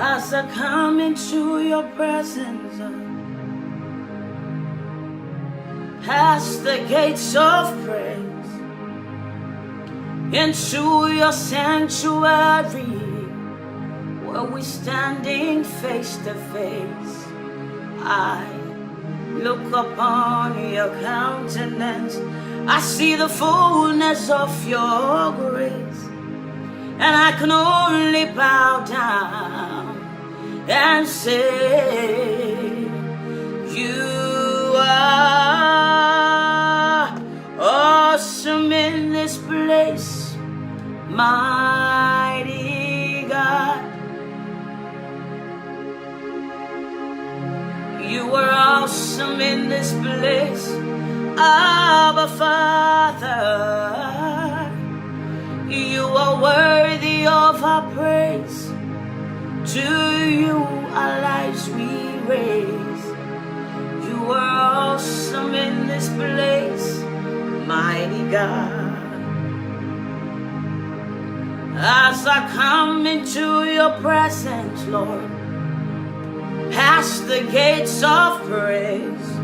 as I come into your presence, past the gates of praise, into your sanctuary, where we're standing face to face. I look upon your countenance, I see the fullness of your grace, and I can only bow down and say, you are awesome in this place, mighty God. You are awesome in this place, Abba Father. You are worthy of our praise. To you our lives we raise. You are awesome in this place, mighty God. As I come into your presence, Lord, past the gates of praise,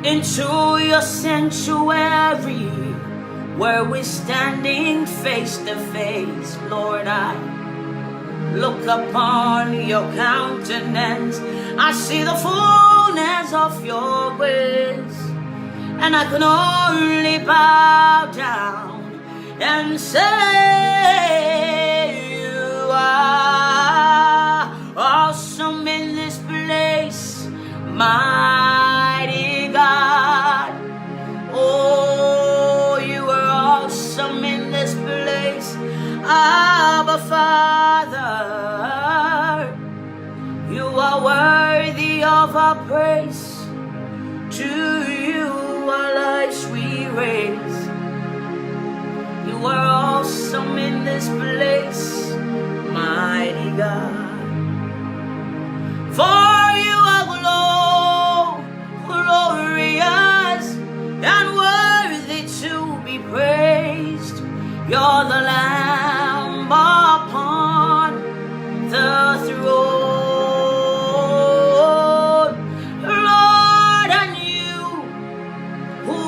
into your sanctuary, where we're standing face to face, Lord, I look upon your countenance, I see the fullness of your grace, and I can only bow down and say, you are awesome in this place, mighty God. Oh, you are awesome in this place, Abba Father. You are worthy of our praise. To you our lives we raise. You are awesome in this place, mighty God. For you are glorious and worthy to be praised. You're the Lamb upon the throne, Lord, and you who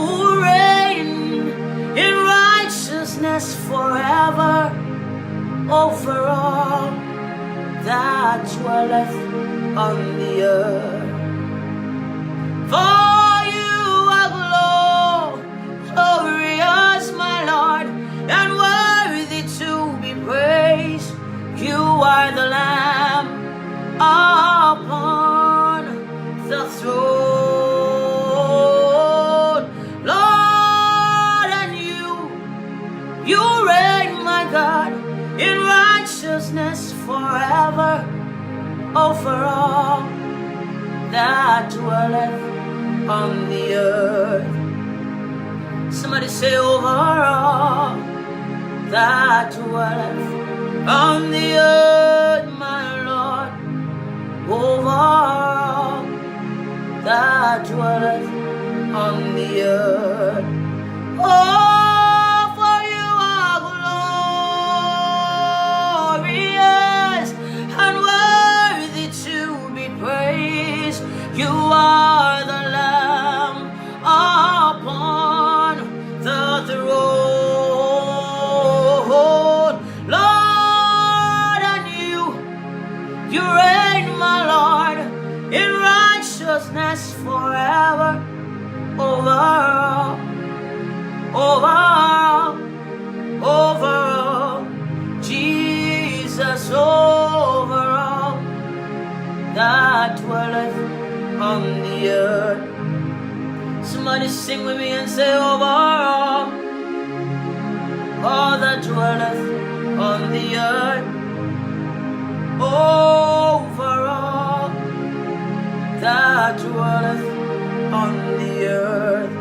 reign in righteousness forever over all that dwelleth on the earth. For you are glorious, my Lord, and worthy to be praised. You are the Lamb upon the throne, Lord, and you reign, my God, in righteousness forever over all that dwelleth on the earth. Somebody say, over all that dwelleth on the earth, my Lord, over all that dwelleth on the earth. Oh, for you are glorious and worthy to be praised. You are the Lamb upon the throne, Lord, and you reign, my Lord, in righteousness forever over all, Jesus, over all that dwelleth on the earth. Somebody sing with me and say, over all that dwelleth on the earth, over all that dwelleth on the earth.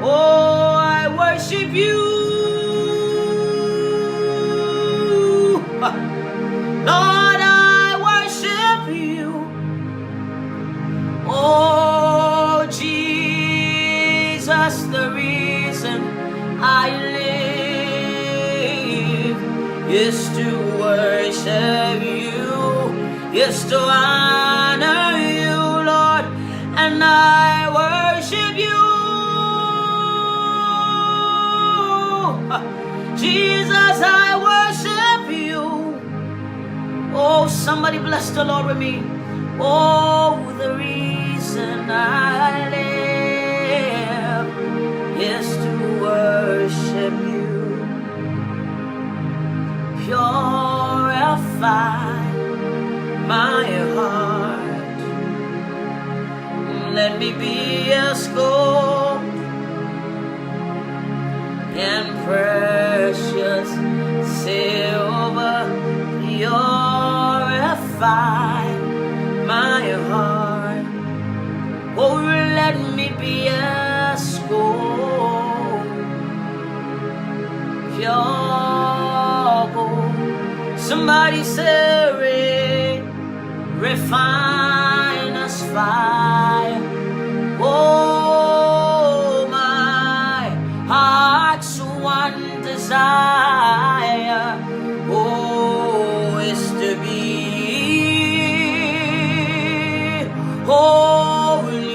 Oh, I worship you, Lord, I worship you. Oh, Jesus, the reason I live is to worship you. is to honor you, Lord, and I worship you. Jesus, I worship you. Oh, somebody bless the Lord with me. Oh, the reason I live is to worship you. Purify my heart. Let me be as gold and precious silver. Purify my heart. Oh, let me be as gold, pure gold. Somebody say, refine us fire. Oh, my heart's one desire, oh, is to be holy,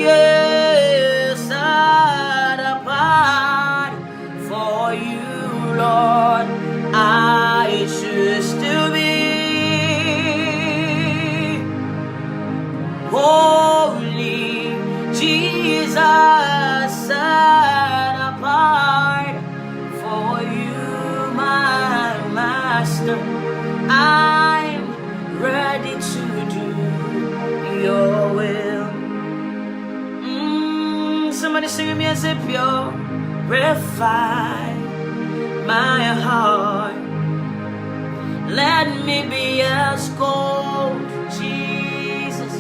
yes, set apart for you, Lord. I choose to be holy, Jesus, set apart for you, my Master. I'm ready to do your will. Somebody sing with me and say, purify my heart. Let me be as gold, Jesus,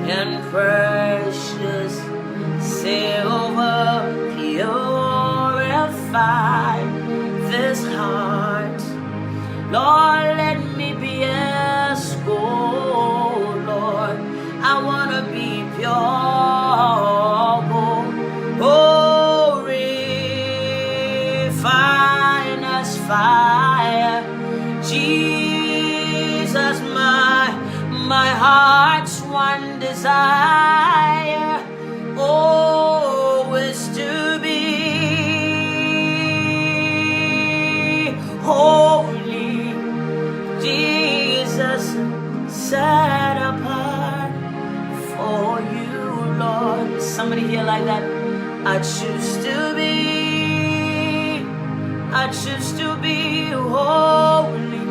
and precious silver. Purify this heart, Lord. Let me be as gold, Lord. I wanna be pure gold. Oh, refine us fire, Jesus. My heart's one desire, oh, is to be holy, Jesus, set apart for you, Lord. Somebody here like that. I choose to be holy,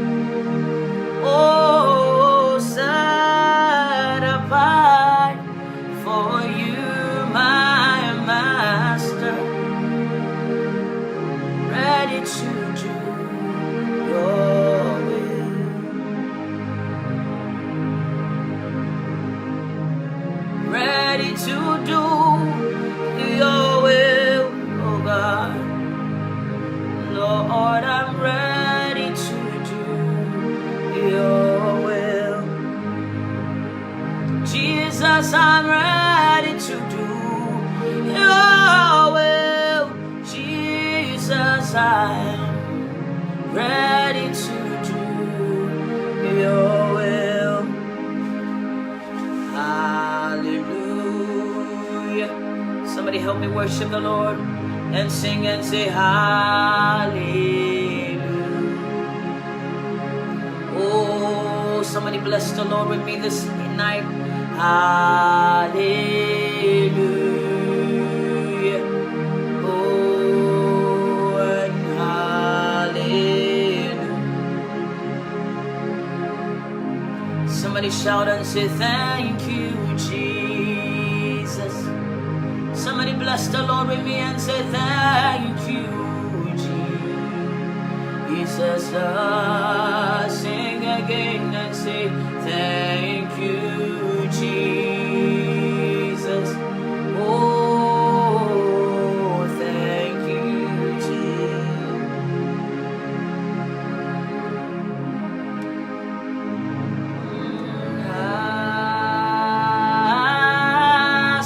oh, set apart for you, my Master. Ready to do your will. Ready to do your will, oh God. Lord, I'm ready to do your will. Jesus, I'm ready to do your will. Jesus, I'm ready to do your will. Hallelujah. Somebody help me worship the Lord and sing and say hallelujah. Oh, somebody bless the Lord with me this night. Hallelujah. Oh, and hallelujah. Somebody shout and say thank you, Jesus. Somebody bless the Lord with me and say thank you, Jesus. Sing again and say thank you, Jesus. Oh, thank you, Jesus.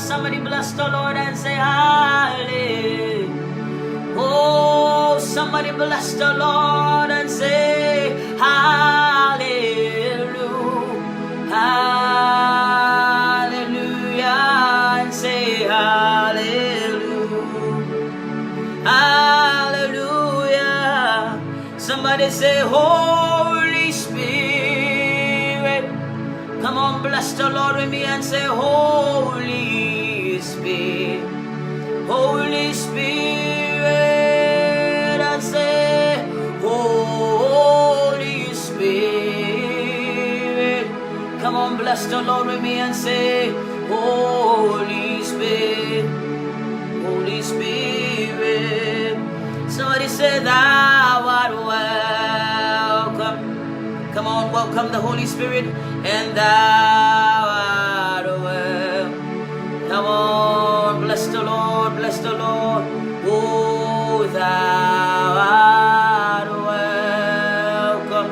Somebody bless the Lord and say hallelujah. Oh, somebody bless the Lord and say hallelujah. Somebody say, Holy Spirit. Come on, bless the Lord with me and say, Holy Spirit. Holy Spirit. I say, Holy Spirit. Come on, bless the Lord with me and say, Holy Spirit. Holy Spirit. Somebody say, Thou art welcome. Come on, welcome the Holy Spirit. And Thou art welcome. Come on, bless the Lord, bless the Lord. Oh, Thou art welcome.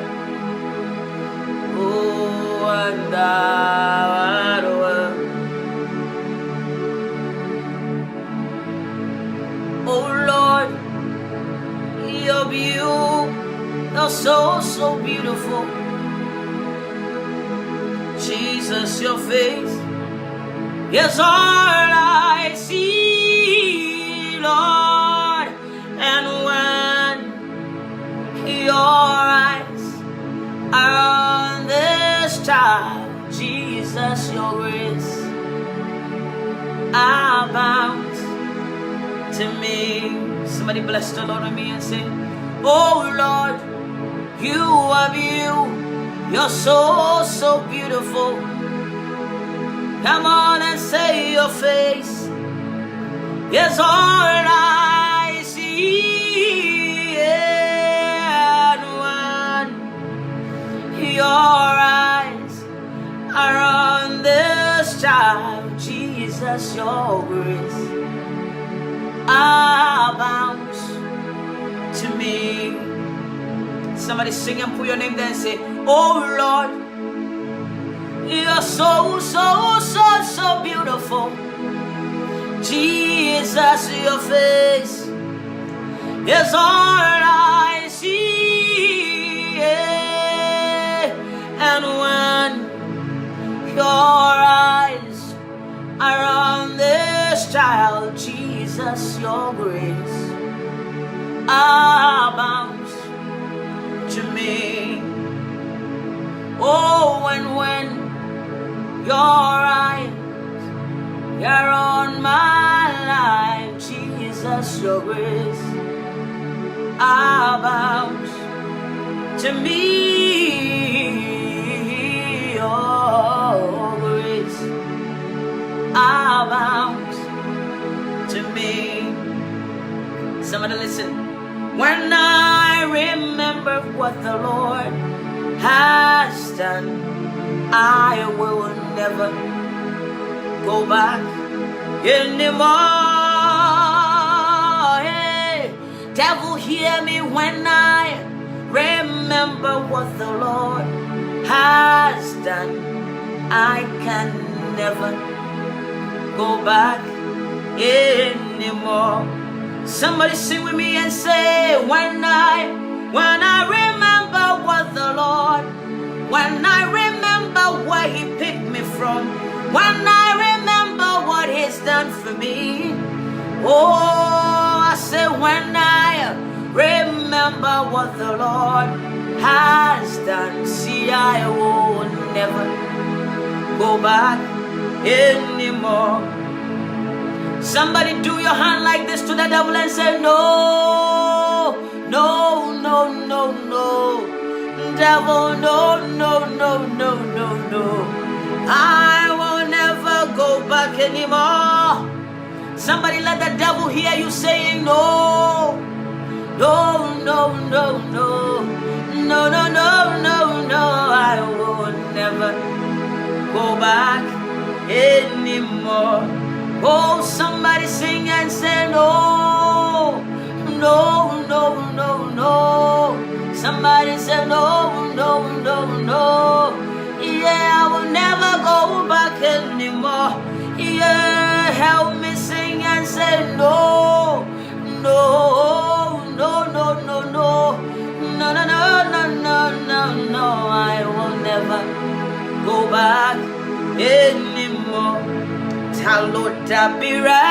Oh, and Thou art welcome. Oh Lord, You're beautiful. You're so beautiful. Jesus, Your face is all I see, Lord. And when Your eyes are on this child, Jesus, Your grace abounds to me. Somebody bless the Lord with me and say, oh Lord, You are beautiful. You're so beautiful. Come on and say, Your face is all I see. And when Your eyes are on this child, Jesus, Your grace abounds to me. Somebody sing and put your name there and say, oh Lord, You're so beautiful. Jesus, Your face is all I see. And when Your eyes are on this child, Jesus, Your grace abounds to me. Oh, and when Your eyes are on my life, Jesus, Your grace abounds to me. Your grace abounds to me. Somebody listen. When I remember what the Lord has done, I will never go back anymore. Hey, devil, hear me when I remember what the Lord has done. I can never go back anymore. Somebody sing with me and say, when I remember what the Lord, when I remember where He picked me from, when I remember what He's done for me. Oh, I say, when I remember what the Lord has done, see, I will never go back anymore. Somebody do your hand like this to the devil and say, no, no, no, no, no. Devil, no, no, no, no, no, no. I will never go back anymore. Somebody let the devil hear you saying, no, no, no, no, no. No, no, no, no, no. I will never go back anymore. Oh, somebody sing and say, no, no, no, no, no. Somebody say, no, no, no, no. Yeah, I will never go back anymore. Yeah, help me sing and say, no, no, no, no, no, no. No, no, no, no, no, no, no. I will never go back anymore. Talodabira,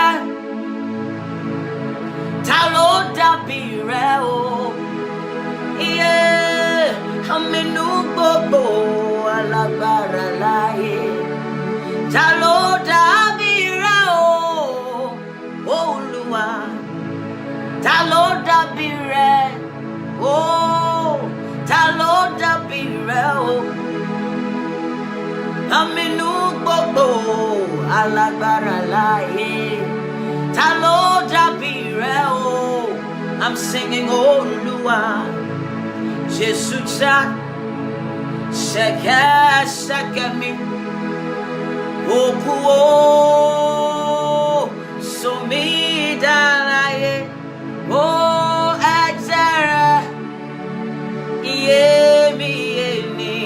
Talodabira, oh, yeah. Aminu gbogbo alágbára láyé. Ta ló dàbí rẹ o, Olúwa? Ta ló dàbí rẹ o? Ta ló dàbí rẹ o? Aminu gbogbo alágbára láyé. Ta ló dàbí rẹ o? I'm singing Olúwa. Jésù ta ṣẹ̀kẹ̀ṣẹ̀kẹ̀ mi. Òkú o sọ mí dáráyé. O ẹ̀jẹ̀ rẹ̀ iyebíye ni.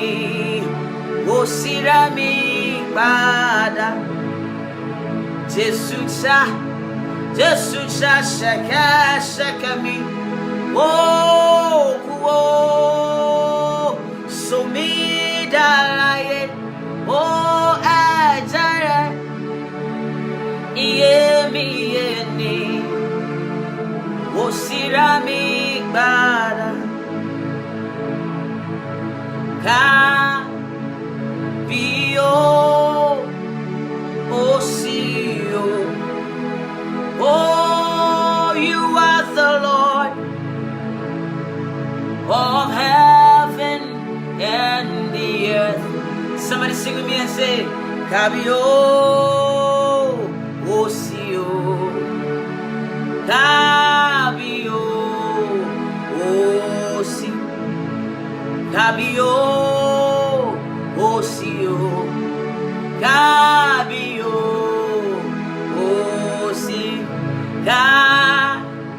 Ó sì rà mí padà. Jésù ta ṣẹ̀kẹ̀ṣẹ̀kẹ̀ mi. Òkú o sọ mí dáráyé. O ẹ̀jẹ̀ rẹ̀ iyebíye ni. Ó sì rà mí padà. Oh, you are the Lord of heaven and the earth. Somebody sing with me and say, Kabio, Osio, Kabio, Osi, Kabio, Osio, Kabio, Osi, Kabio,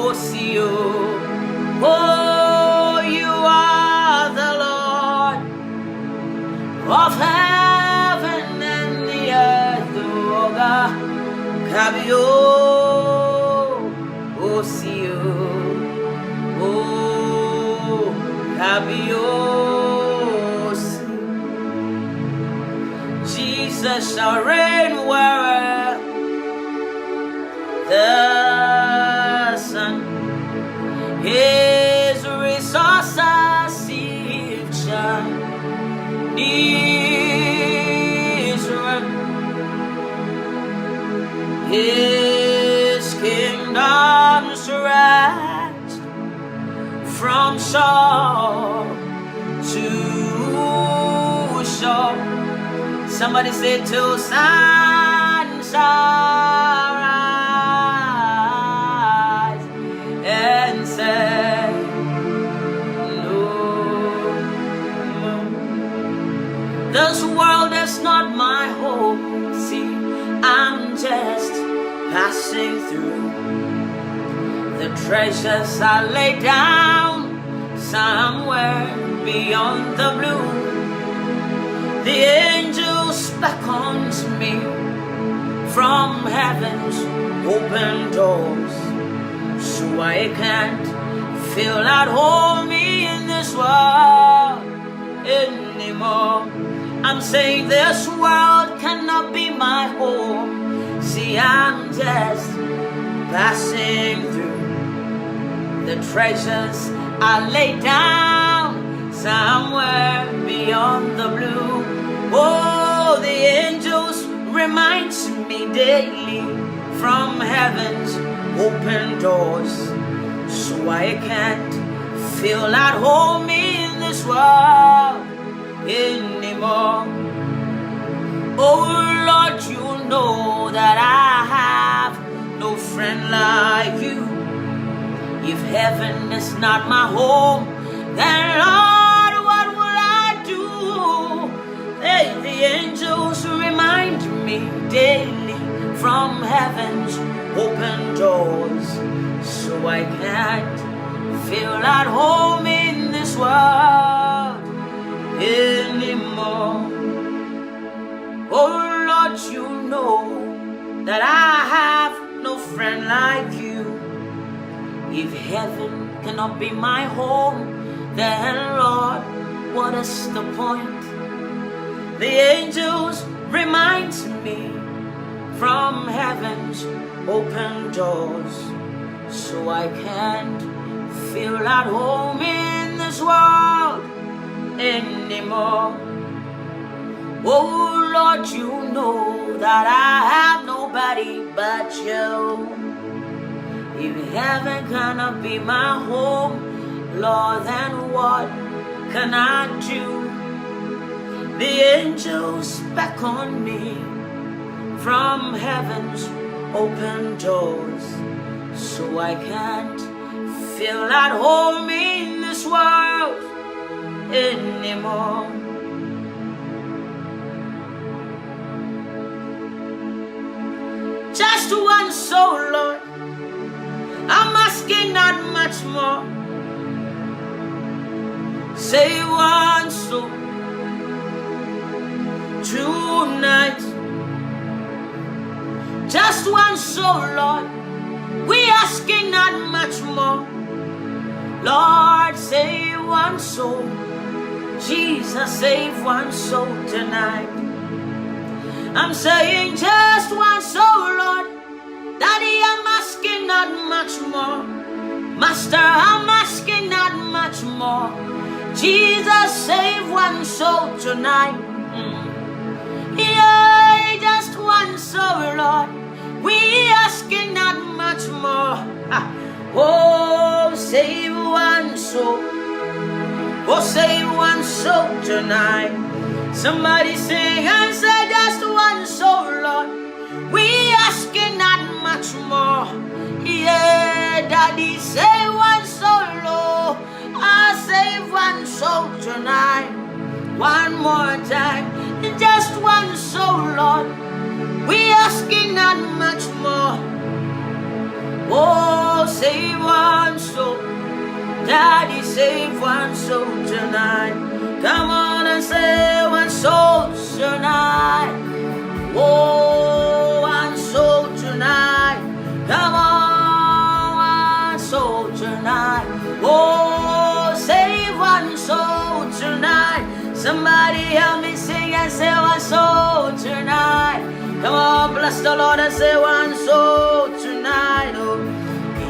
Osio. Oh, you are the Lord of heaven and the earth. Oh God, Kabio, Osio, oh, Kabio, Jesus shall reign where the sun His resources shine. Israel, His kingdom's rest from shore to shore. Somebody say till sunshine rise and set. This world is not my home. See, I'm just passing through. The treasures are laid down somewhere beyond the blue. The angels beckon to me from heaven's open doors, so I can't feel at home in this world anymore. I'm saying this world cannot be my home. See, I'm just passing through. The treasures are laid down somewhere beyond the blue. Oh, the angels remind me daily from heaven's open doors, so I can't feel at home in this world anymore. Oh Lord, you know that I have no friend like you. If heaven is not my home, then Lord, what will I do? Hey, the angels remind me daily from heaven's open doors, so I can't feel at home in this world anymore. Oh Lord, you know that I have no friend like you. If heaven cannot be my home, then Lord, what is the point? The angels remind me from heaven's open doors, so I can't feel at home in this world anymore. Oh Lord, you know that I have nobody but you. If heaven cannot be my home, Lord, then what can I do? The angels beckon me from heaven's open doors, so I can't feel at home in this world anymore. Just one soul, Lord, I'm asking not much more. Say one soul tonight. Just one soul, Lord, we asking not much more. Lord, save one soul. Jesus, save one soul tonight. I'm saying just one soul, Lord. Daddy, I'm asking not much more. Master, I'm asking not much more. Jesus, save one soul tonight. Yeah, just one soul, Lord. We asking not much more. Oh, save one soul. Oh, save one soul tonight. Somebody sing and say just one soul, Lord. We asking not much more. Yeah, Daddy, save one soul, Lord. I save one soul tonight. One more time, just one soul, Lord. We asking not much more. Oh, save one soul. Daddy, save one soul tonight. Come on and save one soul tonight. Oh, one soul tonight. Come on, one soul tonight. Oh, save one soul tonight. Somebody help me sing and say one soul tonight. Come on, bless the Lord and say one soul tonight. Oh,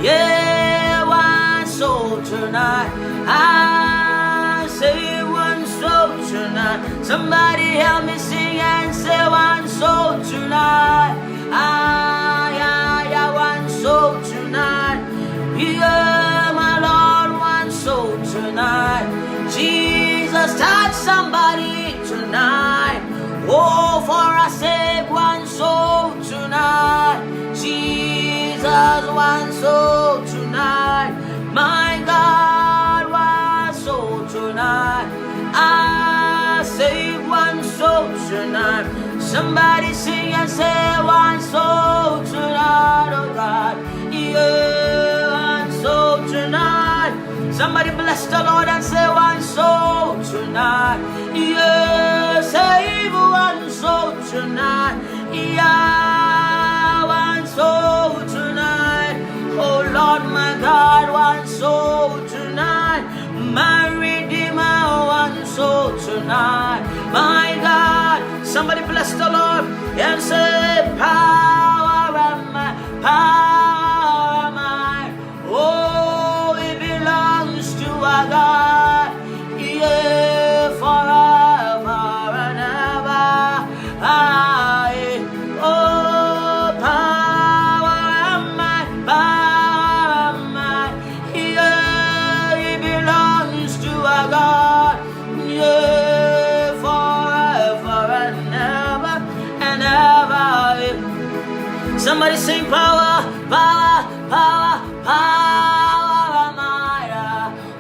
yeah, one soul tonight. I say one soul tonight. Somebody help me sing and say one soul tonight. Yeah, one soul tonight. Yeah, my Lord, one soul tonight. Jesus, touch somebody tonight. Oh, for our sake, one soul tonight. Jesus, one soul tonight. My God, one soul tonight. I save one soul tonight. Somebody sing and say one soul tonight, oh God. Yeah, one soul tonight. Somebody bless the Lord and say one soul tonight. Yeah, save one soul tonight. Yeah, one soul tonight. Oh Lord, my God, one soul tonight. My Redeemer, one soul tonight. My God, somebody bless the Lord and say power am I, power am I. Oh, it belongs to our God, yeah, forever and ever. Oh, power am I, yeah, it belongs to our God, yeah, forever and ever. Somebody sing power, power, power, power am I.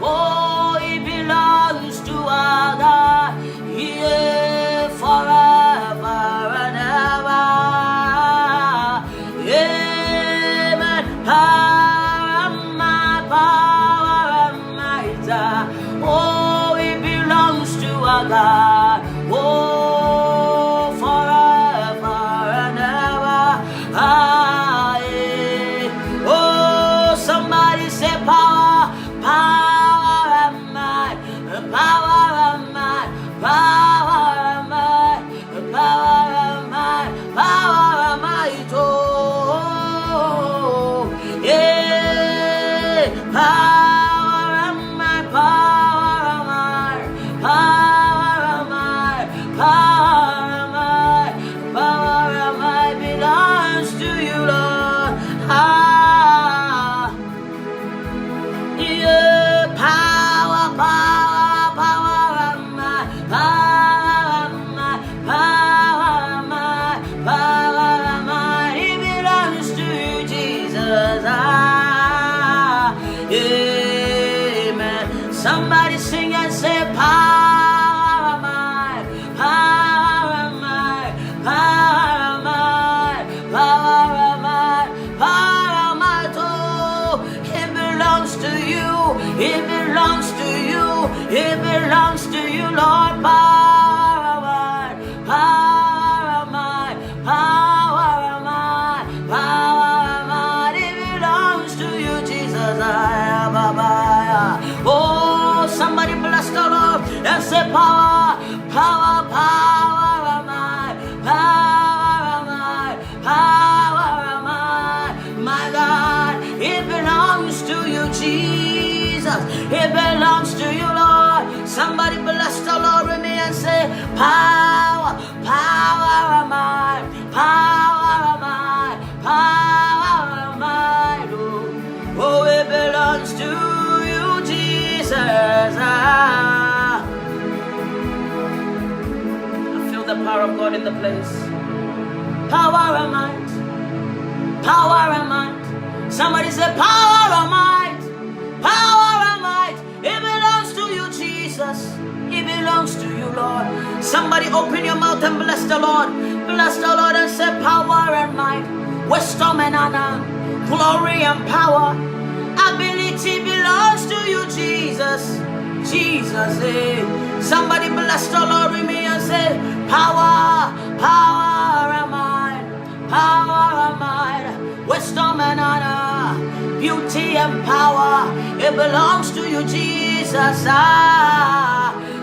Oh, it belongs to our God, yeah, forever and ever. Yeah, man, power am I, power am I. Oh, it belongs to our God, oh, forever and ever. Yeah. Oh, somebody say power, power am I, power am I, power am I, power am I, power am I. Oh, yeah. Somebody bless the Lord with me and say, power, power am I, power am I, power am I. Oh, it belongs to you, Jesus. I feel the power of God in the place. Power and might, power and might. Somebody say, power and might, power and might. It belongs to you, Jesus. It belongs to you, Lord. Somebody open your mouth and bless the Lord. Bless the Lord and say, power and might, wisdom and honor, glory and power, ability belongs to you, Jesus. Jesus, eh. Somebody bless the Lord with me and say, power, power and might, power and might, wisdom and honor, beauty and power, it belongs to you, Jesus.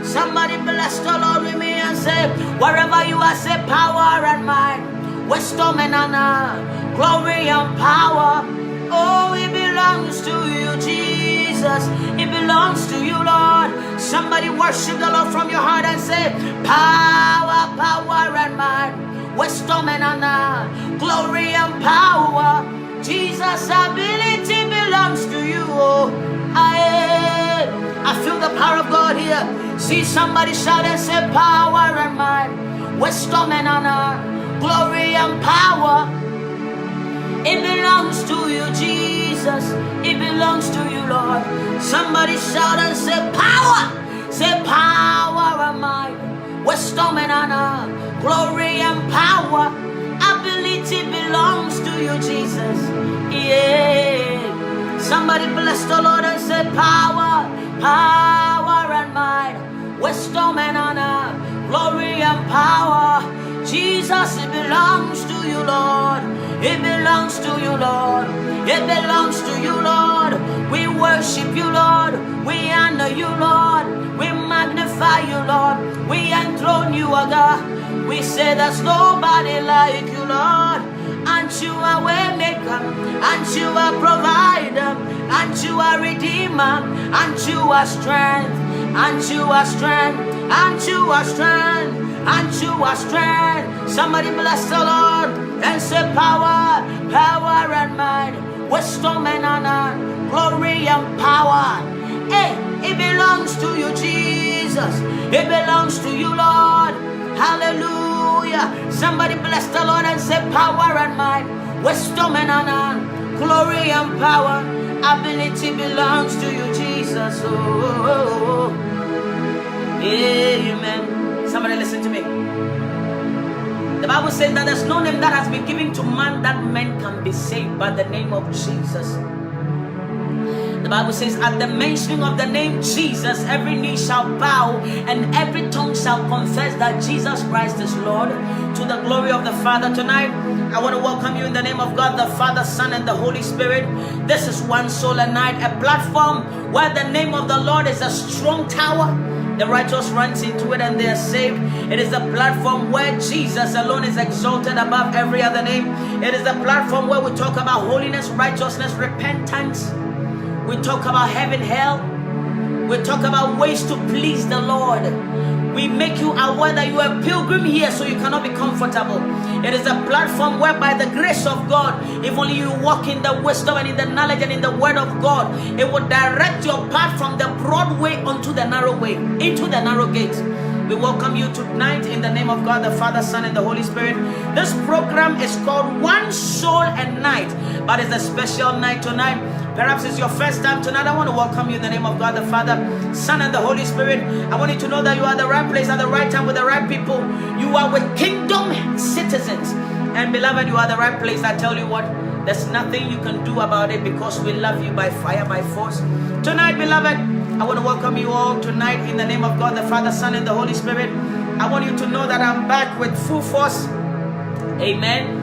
Somebody bless the Lord with me and say, wherever you are, say power and might, wisdom and honor, glory and power. Oh, it belongs to you, Jesus. It belongs to you, Lord. Somebody worship the Lord from your heart and say, power, power and might, wisdom and honor, glory and power. Jesus' ability belongs to you. Oh, I feel the power of God here. See somebody shout and say, power and might, wisdom and honor, glory and power. It belongs to you, Jesus. It belongs to you, Lord. Somebody shout and say, power. Say, power and might, wisdom and honor, glory and power. Ability belongs to you, Jesus. Yeah. Somebody bless the Lord and say, power, power and might, wisdom and honor, glory and power. Jesus, it belongs to you, Lord. It belongs to you, Lord. It belongs to you, Lord. We worship you, Lord. We honor you, Lord. We magnify you, Lord. We enthrone you, O God. We say there's nobody like you, Lord. And you are way maker, and you are provider, and you are redeemer, and you are strength, and you are strength, and you are strength, and you are strength. Somebody bless the Lord and say power, power and might, wisdom and honor, glory and power. Hey, it belongs to you, Jesus. It belongs to you, Lord. Hallelujah. Somebody bless the Lord and say power and might, wisdom and honor, glory and power. Ability belongs to you, Jesus. Oh. Amen. Somebody listen to me. The Bible says that there's no name that has been given to man that men can be saved by the name of Jesus. The Bible says, at the mentioning of the name Jesus, every knee shall bow and every tongue shall confess that Jesus Christ is Lord, to the glory of the Father. Tonight, I want to welcome you in the name of God, the Father, Son, and the Holy Spirit. This is One Soul a Night, a platform where the name of the Lord is a strong tower. The righteous runs into it and they are saved. It is a platform where Jesus alone is exalted above every other name. It is a platform where we talk about holiness, righteousness, repentance. We talk about heaven, hell. We talk about ways to please the Lord. We make you aware that you are a pilgrim here, so you cannot be comfortable. It is a platform where by the grace of God, if only you walk in the wisdom and in the knowledge and in the word of God, it will direct your path from the broad way onto the narrow way, into the narrow gate. We welcome you tonight in the name of God, the Father, Son, and the Holy Spirit. This program is called One Soul a Night, but it's a special night tonight. Perhaps it's your first time tonight. I want to welcome you in the name of God, the Father, Son, and the Holy Spirit. I want you to know that you are at the right place at the right time with the right people. You are with kingdom citizens. And beloved, you are the right place. I tell you what, there's nothing you can do about it because we love you by fire, by force. Tonight, beloved, I want to welcome you all tonight in the name of God, the Father, Son, and the Holy Spirit. I want you to know that I'm back with full force. Amen.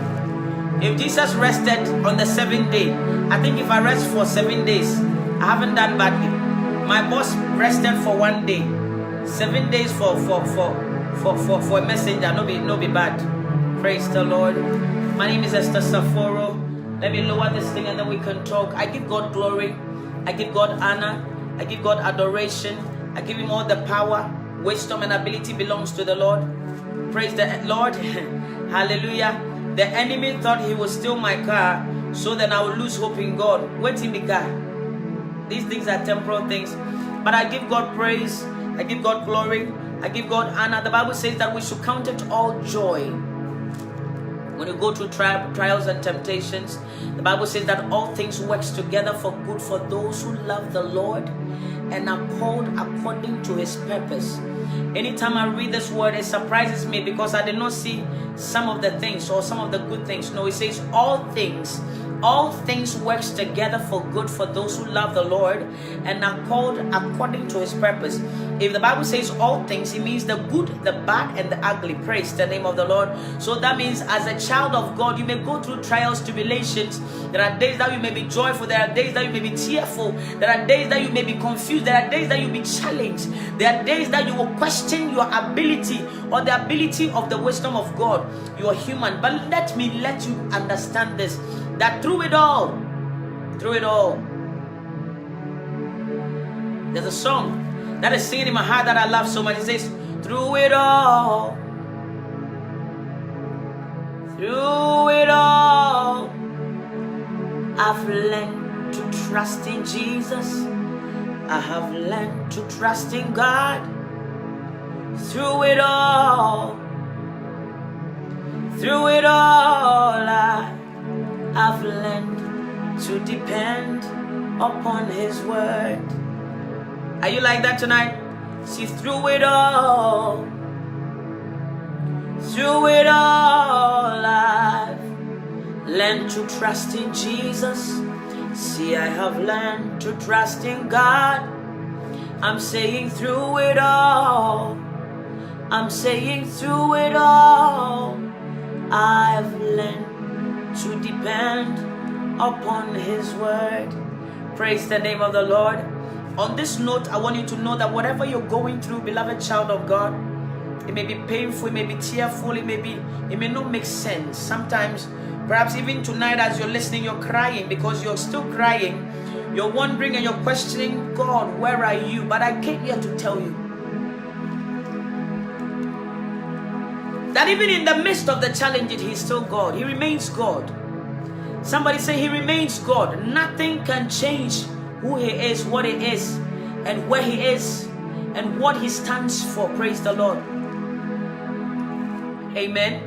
If Jesus rested on the 7th day, I think if I rest for 7 days, I haven't done badly. My boss rested for 1 day. 7 days for a messenger, no be bad. Praise the Lord. My name is Esther Saforo. Let me lower this thing and then we can talk. I give God glory. I give God honor. I give God adoration. I give him all the power. Wisdom and ability belongs to the Lord. Praise the Lord. Hallelujah. The enemy thought he would steal my car, so then I will lose hope in God. Wait in the car. These things are temporal things. But I give God praise. I give God glory. I give God honor. The Bible says that we should count it all joy when you go through trials and temptations. The Bible says that all things work together for good for those who love the Lord and are called according to his purpose. Anytime I read this word, it surprises me because I did not see some of the things or some of the good things. No, it says all things works together for good for those who love the Lord and are called according to his purpose. If the Bible says all things, it means the good, the bad, and the ugly. Praise the name of the Lord. So that means as a child of God, you may go through trials, tribulations. There are days that you may be joyful. There are days that you may be tearful. There are days that you may be confused. There are days that you'll be challenged. There are days that you will question your ability or the ability of the wisdom of God. You are human. But let me let you understand this, that through it all, there's a song that is singing in my heart that I love so much. It says, through it all, I've learned to trust in Jesus. I have learned to trust in God. Through it all, I've learned to depend upon his word. Are you like that tonight? See, through it all, I've learned to trust in Jesus. See, I have learned to trust in God. I'm saying through it all, I've learned to depend upon his word. Praise the name of the Lord. On this note, I want you to know that whatever you're going through, beloved child of God, it may be painful, it may be tearful, it may not make sense. Sometimes, perhaps even tonight as you're listening, you're crying because you're still crying. You're wondering and you're questioning, God, where are you? But I came here to tell you that even in the midst of the challenges, he's still God. He remains God. Somebody say he remains God. Nothing can change who he is, what he is, and where he is, and what he stands for. Praise the Lord. Amen.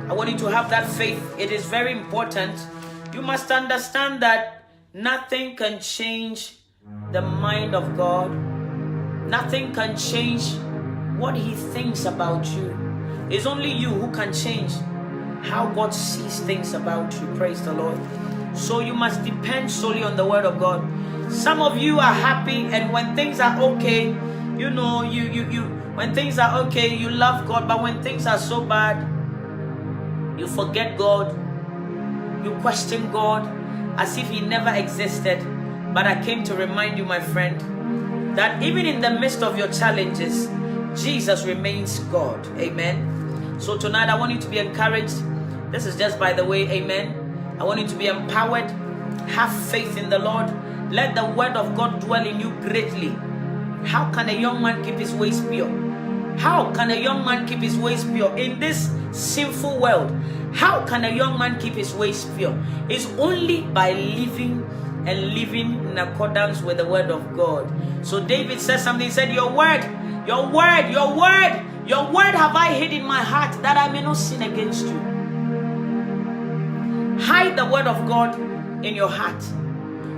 I want you to have that faith. It is very important. You must understand that nothing can change the mind of God. Nothing can change what he thinks about you. It's only you who can change how God sees things about you. Praise the Lord. So you must depend solely on the word of God. Some of you are happy, and when things are okay, you know, when things are okay, you love God, but when things are so bad, you forget God, you question God as if he never existed. But I came to remind you, my friend, that even in the midst of your challenges, Jesus remains God. Amen. So tonight I want you to be encouraged. This is just by the way. Amen. I want you to be empowered. Have faith in the Lord. Let the word of God dwell in you greatly. How can a young man keep his ways pure? How can a young man keep his ways pure in this sinful world? How can a young man keep his ways pure? It's only by living in accordance with the word of God. So David says something. He said, your word have I hid in my heart, that I may not sin against you. Hide the word of God in your heart.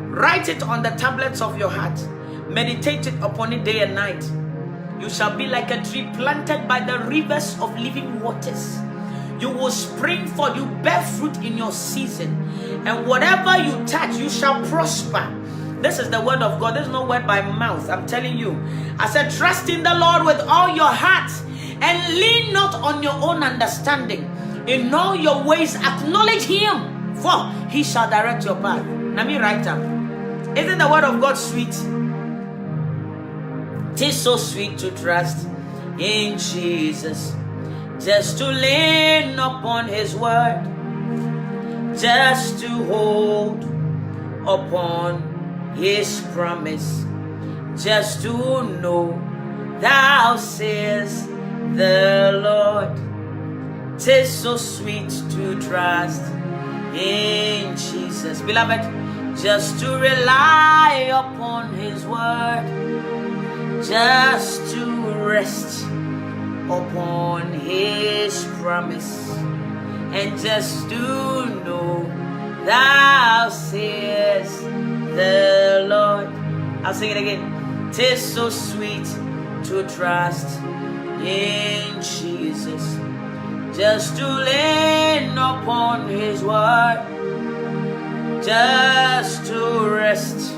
Write it on the tablets of your heart. Meditate it upon it day and night. You shall be like a tree planted by the rivers of living waters. You will spring forth, you bear fruit in your season. And whatever you touch, you shall prosper. This is the word of God. There's no word by mouth. I'm telling you. I said, trust in the Lord with all your heart and lean not on your own understanding. In all your ways, acknowledge him, for he shall direct your path. Let me write down. Isn't the word of God sweet? It is so sweet to trust in Jesus, just to lean upon his word, just to hold upon his promise, just to know thou sayest the Lord. 'Tis so sweet to trust in Jesus. Beloved, just to rely upon his word, just to rest upon his promise, and just to know thou sayest the Lord. I'll sing it again. 'Tis so sweet to trust in Jesus, just to lean upon his word, just to rest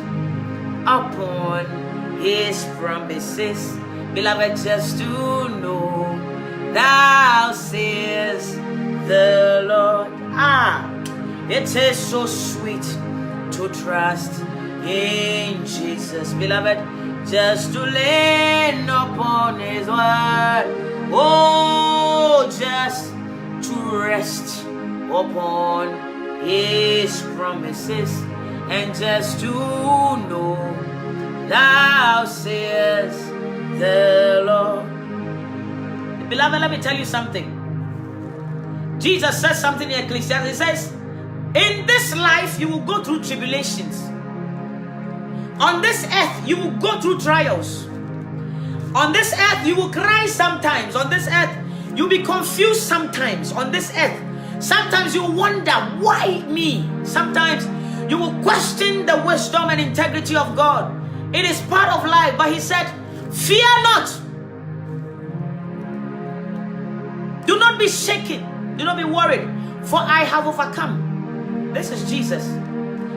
upon his promises. Beloved, just to know thou sayest the Lord. It is so sweet to trust in Jesus. Beloved, just to lean upon his word. Oh, just to rest upon his promises, and just to know thou sayest the Lord. Beloved, let me tell you something. Jesus says something in Ecclesiastes. He says, in this life you will go through tribulations. On this earth you will go through trials. On this earth you will cry sometimes. On this earth you'll be confused sometimes. On this earth sometimes you wonder, why me? Sometimes you will question the wisdom and integrity of God. It is part of life. But he said, fear not. Do not be shaken. Do not be worried, for I have overcome. This is Jesus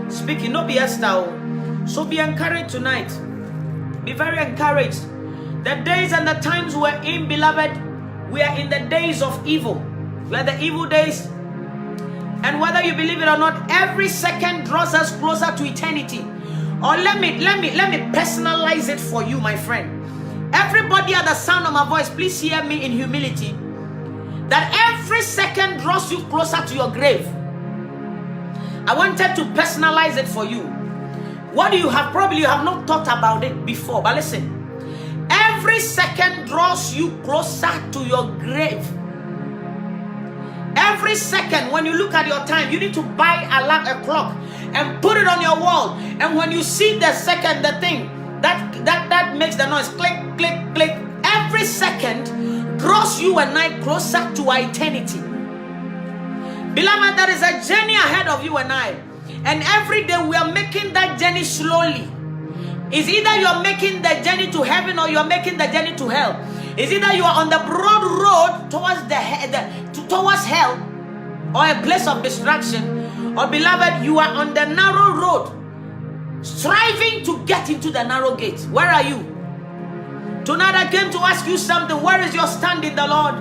speaking, not be Esther. So be encouraged tonight. Be very encouraged. The days and the times we're in, beloved, we are in the days of evil. We are the evil days. And whether you believe it or not, every second draws us closer to eternity. Or let me personalize it for you, my friend. Everybody at the sound of my voice, please hear me in humility. That every second draws you closer to your grave. I wanted to personalize it for you. What do you have? Probably you have not thought about it before, but listen. Every second draws you closer to your grave. Every second, when you look at your time, you need to buy a clock and put it on your wall. And when you see the second, the thing that makes the noise, click, click, click. Every second draws you and I closer to our eternity. Beloved, there is a journey ahead of you and I. And every day we are making that journey slowly. It's either you are making the journey to heaven or you are making the journey to hell. It's either you are on the broad road towards hell or a place of destruction, or beloved, you are on the narrow road striving to get into the narrow gate. Where are you? Tonight I came to ask you something. Where is your stand in the Lord?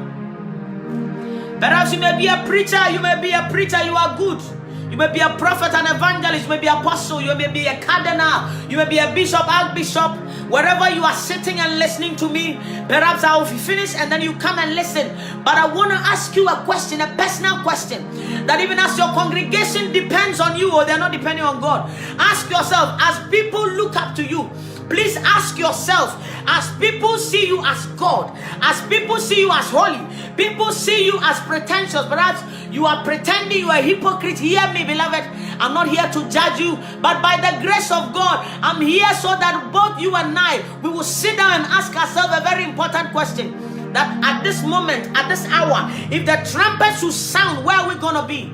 Perhaps you may be a preacher, you are good. You may be a prophet, an evangelist, you may be an apostle, you may be a cardinal, you may be a bishop, archbishop. Wherever you are sitting and listening to me, perhaps I will finish and then you come and listen. But I want to ask you a question, a personal question, that even as your congregation depends on you or they're not depending on God, ask yourself, as people look up to you, please ask yourself, as people see you as God, as people see you as holy, people see you as pretentious, perhaps you are pretending, you are a hypocrite. Hear me, beloved. I'm not here to judge you, but by the grace of God, I'm here so that both you and I, we will sit down and ask ourselves a very important question. That at this moment, at this hour, if the trumpet should sound, where are we going to be?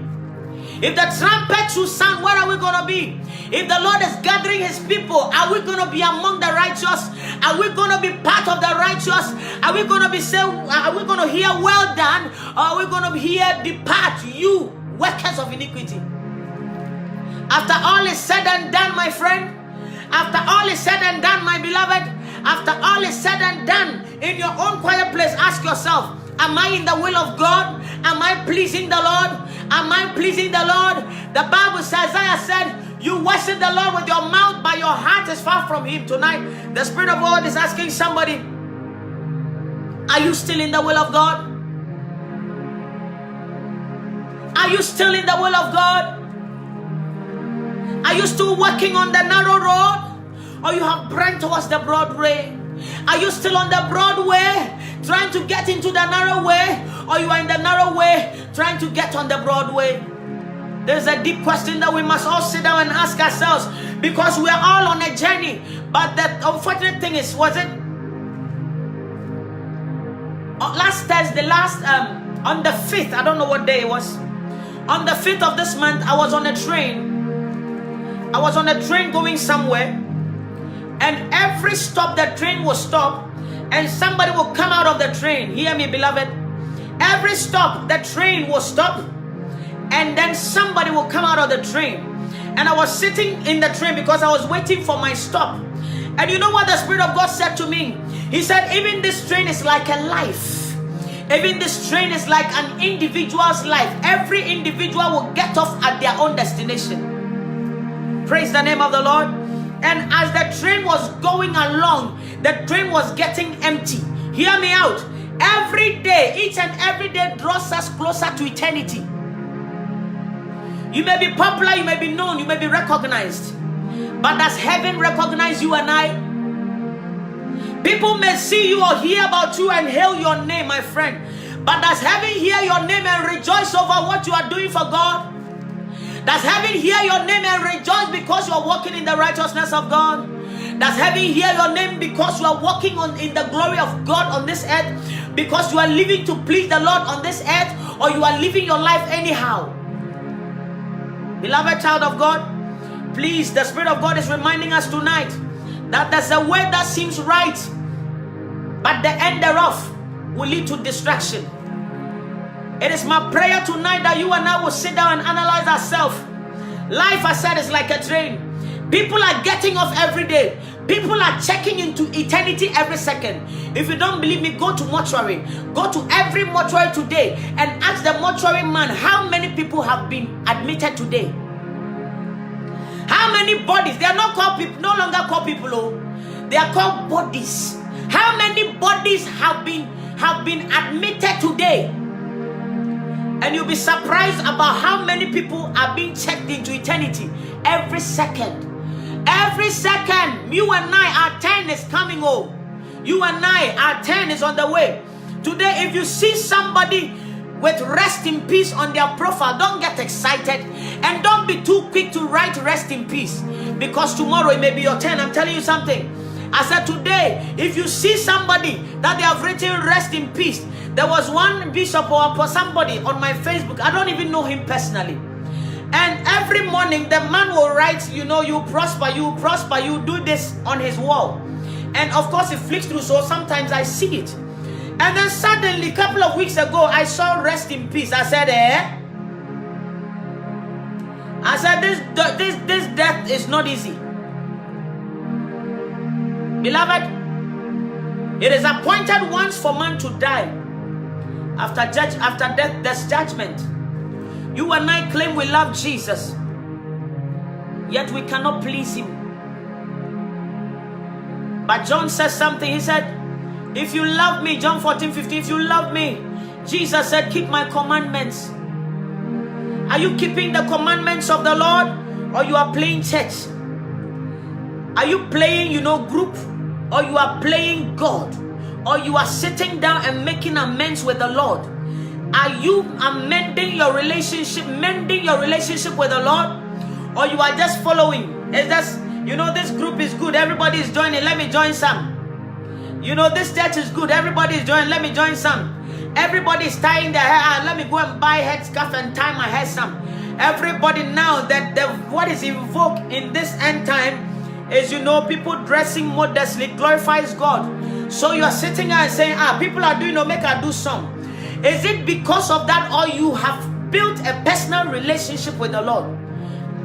If the trumpet should sound, where are we going to be? If the Lord is gathering his people, are we going to be among the righteous? Are we going to be part of the righteous? Are we going to be saying, are we going to hear well done? Or are we going to hear depart, you workers of iniquity? After all is said and done, my friend, after all is said and done, my beloved, after all is said and done, in your own quiet place, ask yourself, am I in the will of God? Am I pleasing the Lord? Am I pleasing the Lord? The Bible says, Isaiah said, you worship the Lord with your mouth, but your heart is far from him. Tonight, the Spirit of God is asking somebody, are you still in the will of God? Are you still in the will of God? Are you still walking on the narrow road? Or you have bent towards the broad way? Are you still on the broad way, trying to get into the narrow way, or you are in the narrow way, trying to get on the broad way? There's a deep question that we must all sit down and ask ourselves, because we are all on a journey. But the unfortunate thing is, was it last Thursday, on the 5th, I don't know what day it was, on the 5th of this month, I was on a train. I was on a train going somewhere, and every stop the train will stop, and somebody will come out of the train. Hear me, beloved. Every stop the train will stop, and then somebody will come out of the train. And I was sitting in the train because I was waiting for my stop. And you know what the Spirit of God said to me? He said, even this train is like a life. Even this train is like an individual's life. Every individual will get off at their own destination. Praise the name of the Lord. And as the train was going along, the train was getting empty. Hear me out. Every day, each and every day draws us closer to eternity. You may be popular, you may be known, you may be recognized. But does heaven recognize you and I? People may see you or hear about you and hail your name, my friend. But does heaven hear your name and rejoice over what you are doing for God? Does heaven hear your name and rejoice because you are walking in the righteousness of God? Does heaven hear your name because you are walking in the glory of God on this earth? Because you are living to please the Lord on this earth? Or you are living your life anyhow? Beloved child of God, please, the Spirit of God is reminding us tonight that there's a way that seems right, but the end thereof will lead to distraction. It is my prayer tonight that you and I will sit down and analyze ourselves. Life, I said, is like a train. People are getting off every day. People are checking into eternity every second. If you don't believe me, go to mortuary. Go to every mortuary today and ask the mortuary man how many people have been admitted today. How many bodies? They are not called people, no longer called people. Oh. They are called bodies. How many bodies have been admitted today? And you'll be surprised about how many people are being checked into eternity every second. Every second, you and I, our turn is coming home. You and I, our turn is on the way. Today, if you see somebody with rest in peace on their profile, don't get excited and don't be too quick to write rest in peace, because tomorrow it may be your turn. I'm telling you something. I said today, if you see somebody that they have written rest in peace, there was one bishop or somebody on my Facebook, I don't even know him personally. And every morning the man will write, you prosper, you do this on his wall. And of course it flicks through, so sometimes I see it. And then suddenly, a couple of weeks ago, I saw rest in peace. I said, this death is not easy. Beloved, it is appointed once for man to die. After death, there's judgment. You and I claim we love Jesus, yet we cannot please him. But John says something. He said, if you love me, John 14:15, if you love me, Jesus said, keep my commandments. Are you keeping the commandments of the Lord, or you are playing church? Are you playing, group, or you are playing God? Or you are sitting down and making amends with the Lord? Are you mending your relationship with the Lord? Or you are just following? It's just, this group is good, everybody is joining, let me join some. This church is good, everybody is joining, let me join some. Everybody is tying their hair, let me go and buy headscarf and tie my hair some. Everybody now, that what is invoked in this end time is, people dressing modestly glorifies God. So you are sitting there and saying, people are doing, make I do some. Is it because of that, or you have built a personal relationship with the Lord?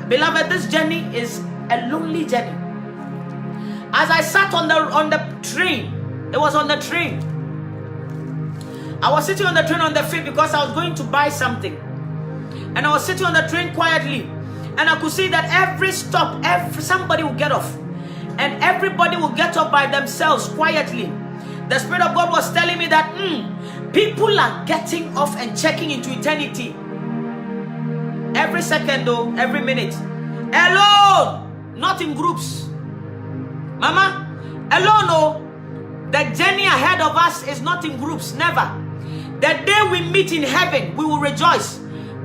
Beloved, this journey is a lonely journey. As I sat on the train, it was on the train. I was sitting on the train on the 5th because I was going to buy something. And I was sitting on the train quietly. And I could see that every stop, somebody will get off. And everybody will get up by themselves quietly. The Spirit of God was telling me that people are getting off and checking into eternity. Every second though, every minute. Alone, not in groups. Mama, alone, no. The journey ahead of us is not in groups, never. The day we meet in heaven, we will rejoice.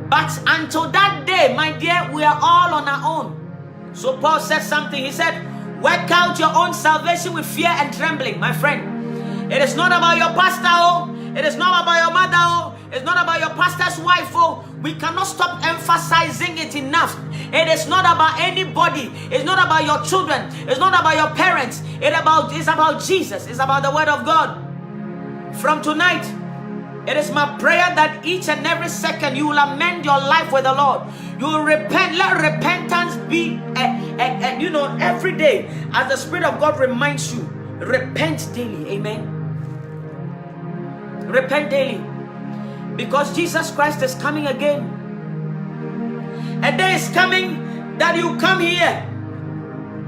But until that day, my dear, we are all on our own. So Paul said something. He said, work out your own salvation with fear and trembling, my friend. It is not about your pastor, oh. It is not about your mother, oh. It's not about your pastor's wife, oh. We cannot stop emphasizing it enough. It is not about anybody. It's not about your children. It's not about your parents. It's about Jesus. It's about the word of God. From tonight, it is my prayer that each and every second you will amend your life with the Lord. You will repent. Let repentance be, every day, as the Spirit of God reminds you. Repent daily. Amen. Repent daily. Because Jesus Christ is coming again. A day is coming that you come here.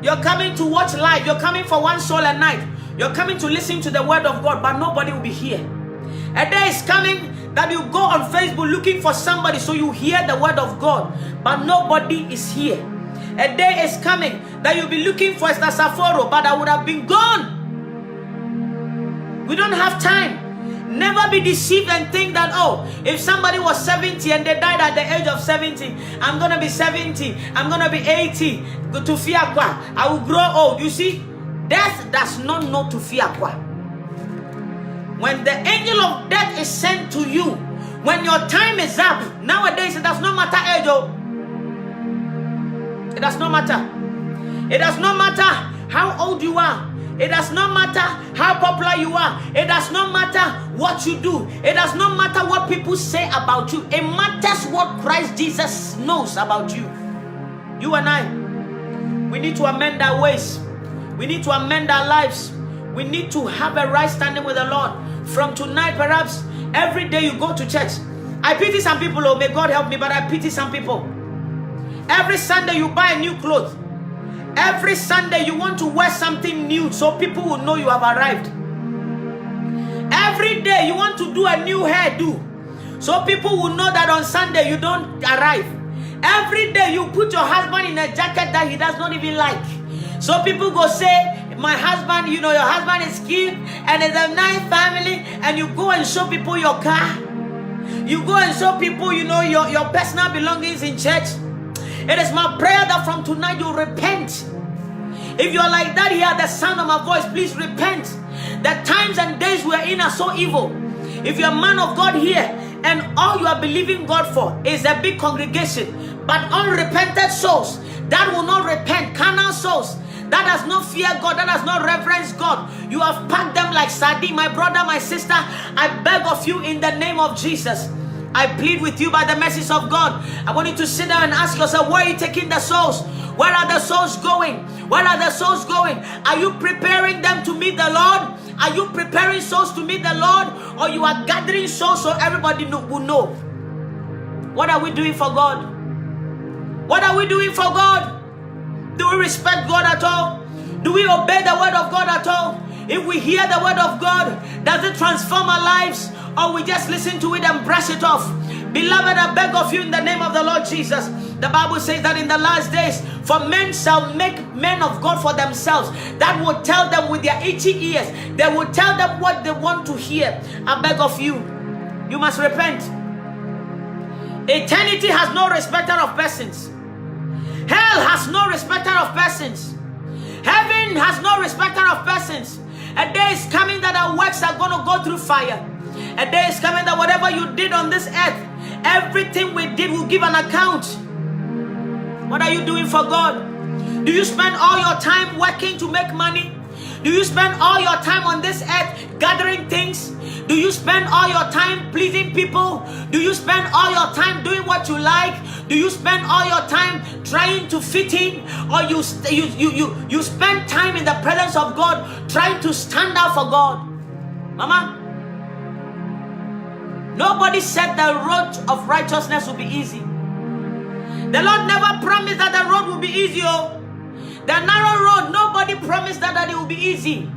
You're coming to watch live. You're coming for one soul a night. You're coming to listen to the word of God, but nobody will be here. A day is coming that you go on Facebook looking for somebody so you hear the word of God, but nobody is here. A day is coming that you'll be looking for Esther Saforo, but I would have been gone. We don't have time. Never be deceived and think that, oh, if somebody was 70 and they died at the age of 70, I'm going to be 70, I'm going to be 80, go to Fiakwa, I will grow old. You see, death does not know to Fiakwa. When the angel of death is sent to you, when your time is up, nowadays it does not matter age, oh. It does not matter. It does not matter how old you are. It does not matter how popular you are. It does not matter what you do. It does not matter what people say about you. It matters what Christ Jesus knows about you. You and I, we need to amend our ways. We need to amend our lives. We need to have a right standing with the Lord. From tonight, perhaps, every day you go to church. I pity some people, oh, may God help me, but I pity some people. Every Sunday you buy a new clothes. Every Sunday you want to wear something new so people will know you have arrived. Every day you want to do a new hairdo so people will know that on Sunday you don't arrive. Every day you put your husband in a jacket that he does not even like. So people go say, my husband, your husband is cute and it's a nice family, and you go and show people your car. You go and show people, your personal belongings in church. It is my prayer that from tonight you repent. If you are like that here at the sound of my voice, please repent. The times and days we are in are so evil. If you're a man of God here and all you are believing God for is a big congregation, but unrepented souls that will not repent, carnal souls that does not fear God, that does not reverence God, you have packed them like sardine. My brother, my sister, I beg of you in the name of Jesus, I plead with you by the mercies of God. I want you to sit down and ask yourself, where are you taking the souls? Where are the souls going? Where are the souls going? Are you preparing them to meet the Lord? Are you preparing souls to meet the Lord? Or you are gathering souls so everybody will know? What are we doing for God? What are we doing for God? Do we respect God at all? Do we obey the word of God at all? If we hear the word of God, does it transform our lives? Or we just listen to it and brush it off? Beloved, I beg of you in the name of the Lord Jesus. The Bible says that in the last days, for men shall make men of God for themselves, that will tell them with their itchy ears. They will tell them what they want to hear. I beg of you, you must repent. Eternity has no respecter of persons. Hell has no respecter of persons. Heaven has no respecter of persons. A day is coming that our works are going to go through fire. A day is coming that whatever you did on this earth, everything we did will give an account. What are you doing for God? Do you spend all your time working to make money? Do you spend all your time on this earth gathering things? Do you spend all your time pleasing people? Do you spend all your time doing what you like? Do you spend all your time trying to fit in? Or you spend time in the presence of God trying to stand out for God? Mama, nobody said the road of righteousness will be easy. The Lord never promised that the road will be easy. Oh. The narrow road, nobody promised that it will be easy.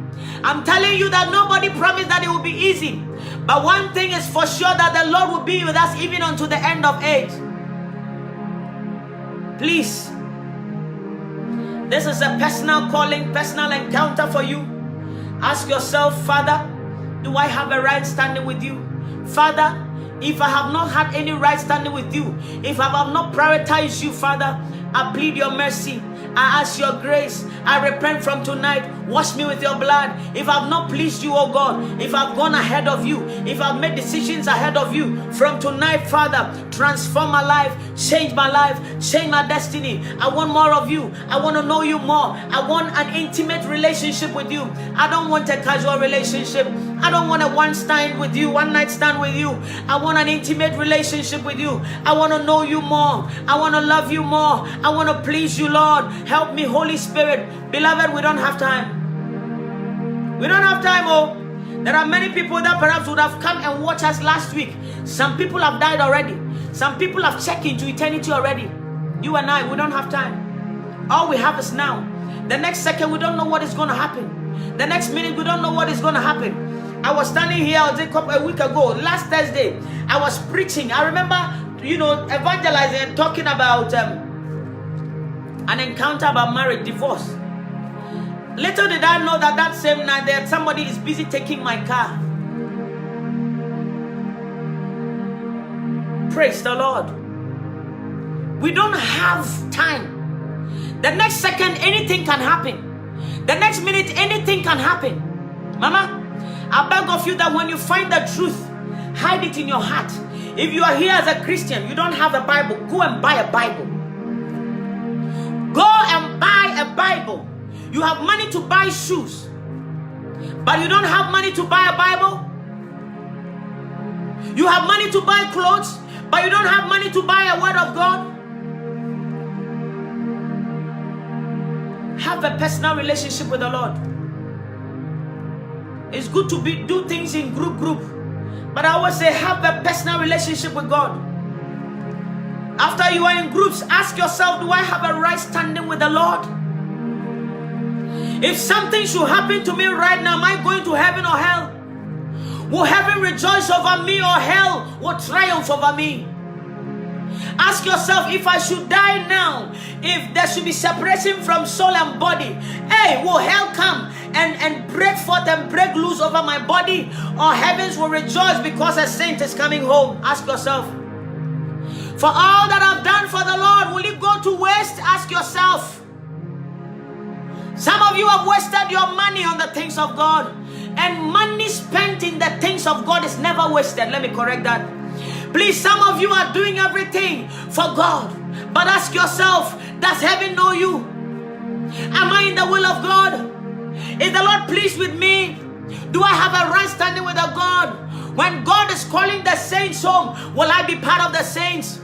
I'm telling you that nobody promised that it will be easy. But one thing is for sure, that the Lord will be with us even unto the end of age. Please, this is a personal calling, personal encounter for you. Ask yourself, Father, do I have a right standing with you? Father, if I have not had any right standing with you, if I have not prioritized you, Father, I plead your mercy. I ask your grace. I repent from tonight. Wash me with your blood. If I've not pleased you, oh God, if I've gone ahead of you, if I've made decisions ahead of you, from tonight, Father, transform my life, change my destiny. I want more of you. I want to know you more. I want an intimate relationship with you. I don't want a casual relationship. I don't want a one night stand with you. I want an intimate relationship with you. I want to know you more. I want to love you more. I want to please you, Lord. Help me, Holy Spirit. Beloved, we don't have time. We don't have time, oh. There are many people that perhaps would have come and watched us last week. Some people have died already. Some people have checked into eternity already. You and I, we don't have time. All we have is now. The next second, we don't know what is going to happen. The next minute, we don't know what is going to happen. I was standing here a week ago, last Thursday. I was preaching. I remember, evangelizing and talking about an encounter about marriage, divorce. Little did I know that same night that somebody is busy taking my car. Praise the Lord. We don't have time. The next second, anything can happen. The next minute, anything can happen. Mama, I beg of you that when you find the truth, hide it in your heart. If you are here as a Christian, you don't have a Bible, go and buy a Bible. Go and buy a Bible. You have money to buy shoes, but you don't have money to buy a Bible. You have money to buy clothes, but you don't have money to buy a word of God. Have a personal relationship with the Lord. It's good to do things in group, but I always say have a personal relationship with God. After you are in groups, ask yourself, do I have a right standing with the Lord? If something should happen to me right now, am I going to heaven or hell? Will heaven rejoice over me or hell will triumph over me? Ask yourself, if I should die now, if there should be separation from soul and body, will hell come and break forth and break loose over my body, or heavens will rejoice because a saint is coming home? Ask yourself. For all that I've done for the Lord, will it go to waste? Ask yourself. Some of you have wasted your money on the things of God, and money spent in the things of God is never wasted. Let me correct that. Please, some of you are doing everything for God, but ask yourself, does heaven know you? Am I in the will of God? Is the Lord pleased with me? Do I have a right standing with the God? When God is calling the saints home, will I be part of the saints?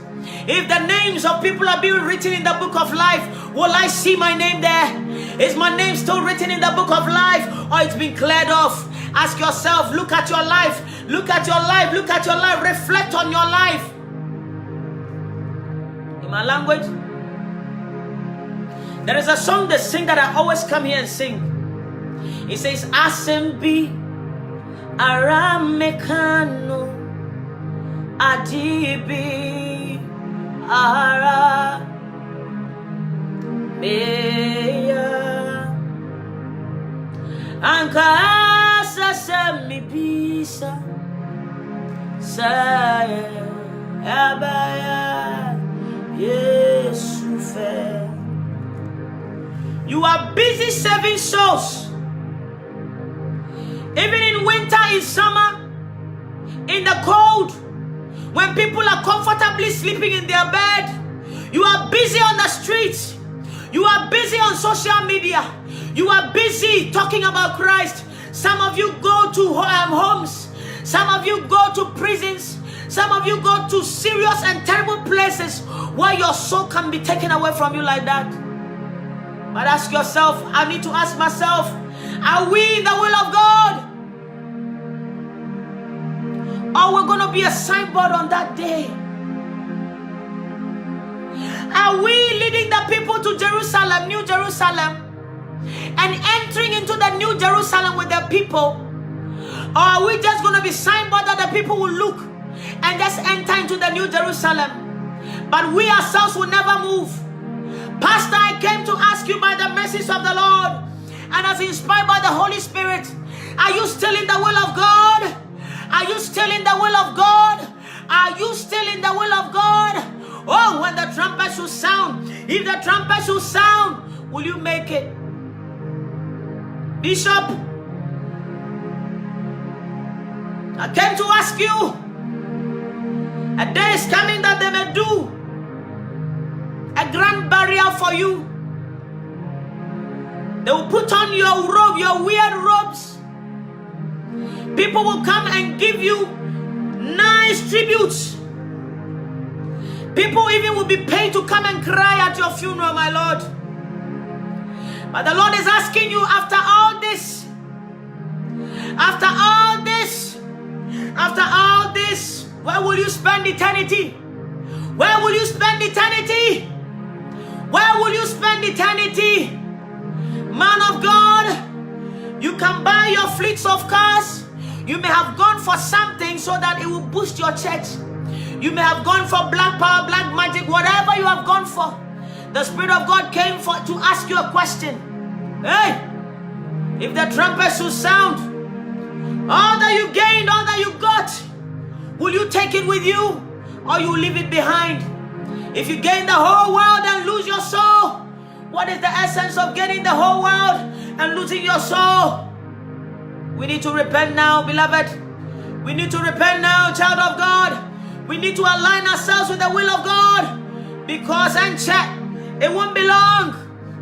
If the names of people are being written in the book of life, will I see my name there? Is my name still written in the book of life, or it's been cleared off? Ask yourself, look at your life, look at your life, look at your life, reflect on your life. In my language, there is a song they sing that I always come here and sing. It says, Asembi Aramekano Adibi Ara Meya Ankasa Semibisa Saya Abaya Yesufe. You are busy saving souls. Even in winter, in summer, in the cold, when people are comfortably sleeping in their bed, you are busy on the streets. You are busy on social media. You are busy talking about Christ. Some of you go to homes. Some of you go to prisons. Some of you go to serious and terrible places where your soul can be taken away from you like that. But ask yourself, I need to ask myself, are we in the will of God? Or we're going to be a signboard on that day? Are we leading the people to Jerusalem, New Jerusalem, and entering into the New Jerusalem with the people? Or are we just going to be signboard that the people will look and just enter into the New Jerusalem, but we ourselves will never move? Pastor, I came to ask you by the mercies of the Lord, and as inspired by the Holy Spirit, Are you still in the will of God? Are you still in the will of God? Are you still in the will of God? Oh, when the trumpet should sound, if the trumpet should sound, will you make it? Bishop, I came to ask you, a day is coming that they may do a grand burial for you. They will put on your robe, your weird robes. People will come and give you nice tributes. People even will be paid to come and cry at your funeral, my Lord. But the Lord is asking you, after all this, where will you spend eternity? Where will you spend eternity? Where will you spend eternity? Man of God, you can buy your fleets of cars. You may have gone for something so that it will boost your church. You may have gone for black power, black magic, whatever you have gone for. The Spirit of God came to ask you a question. Hey, if the trumpet should sound, all that you gained, all that you got, will you take it with you or you leave it behind? If you gain the whole world and lose your soul, what is the essence of getting the whole world and losing your soul? We need to repent now, beloved. We need to repent now, child of God. We need to align ourselves with the will of God. Because, and check, it won't be long.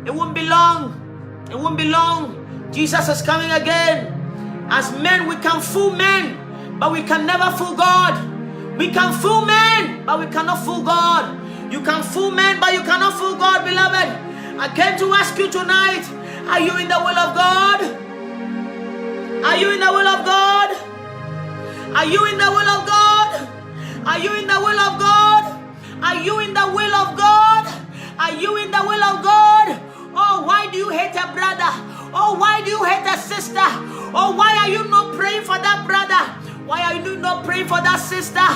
It won't be long. It won't be long. Jesus is coming again. As men, we can fool men, but we can never fool God. We can fool men, but we cannot fool God. You can fool men, but you cannot fool God, beloved. I came to ask you tonight, are you in the will of God? Are you in the will of God? Are you in the will of God? Are you in the will of God? Are you in the will of God? Are you in the will of God? Oh, why do you hate a brother? Oh, why do you hate a sister? Oh, why are you not praying for that brother? Why are you not praying for that sister?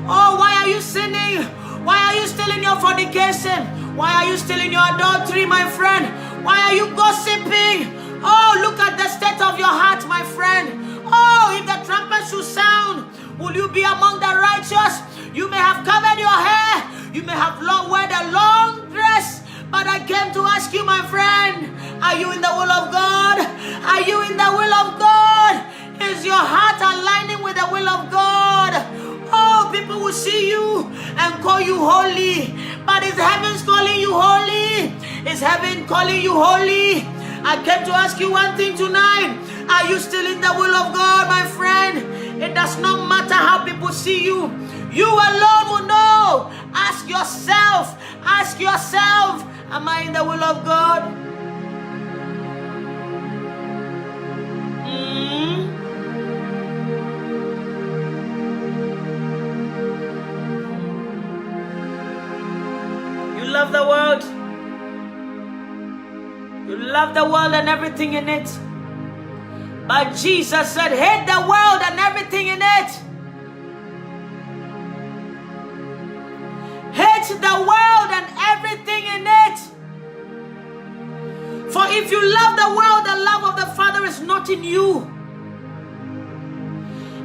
Oh, why are you sinning? Why are you still in your fornication? Why are you still in your adultery, my friend? Why are you gossiping? Oh, look at the state of your heart, my friend. Oh, if the trumpet should sound, will you be among the righteous? You may have covered your hair. You may have worn a long dress. But I came to ask you, my friend, are you in the will of God? Are you in the will of God? Is your heart aligning with the will of God? Oh, people will see you and call you holy. But is heaven calling you holy? Is heaven calling you holy? I came to ask you one thing tonight. Are you still in the will of God, my friend? It does not matter how people see you. You alone will know. Ask yourself. Ask yourself. Am I in the will of God? You love the world. You love the world and everything in it. But Jesus said, hate the world and everything in it. Hate the world and everything in it. For if you love the world, the love of the Father is not in you.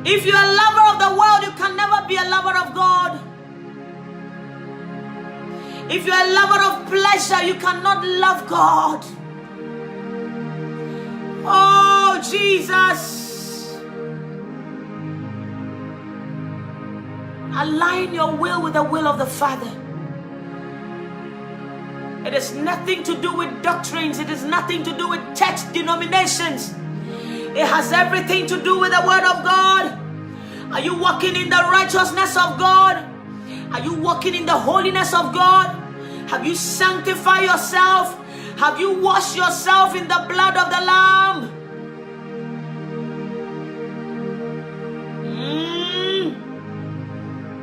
If you're a lover of the world, you can never be a lover of God. If you're a lover of pleasure, you cannot love God. Oh, Jesus. Align your will with the will of the Father. It has nothing to do with doctrines. It has nothing to do with church denominations. It has everything to do with the Word of God. Are you walking in the righteousness of God? Are you walking in the holiness of God? Have you sanctified yourself? Have you washed yourself in the blood of the Lamb?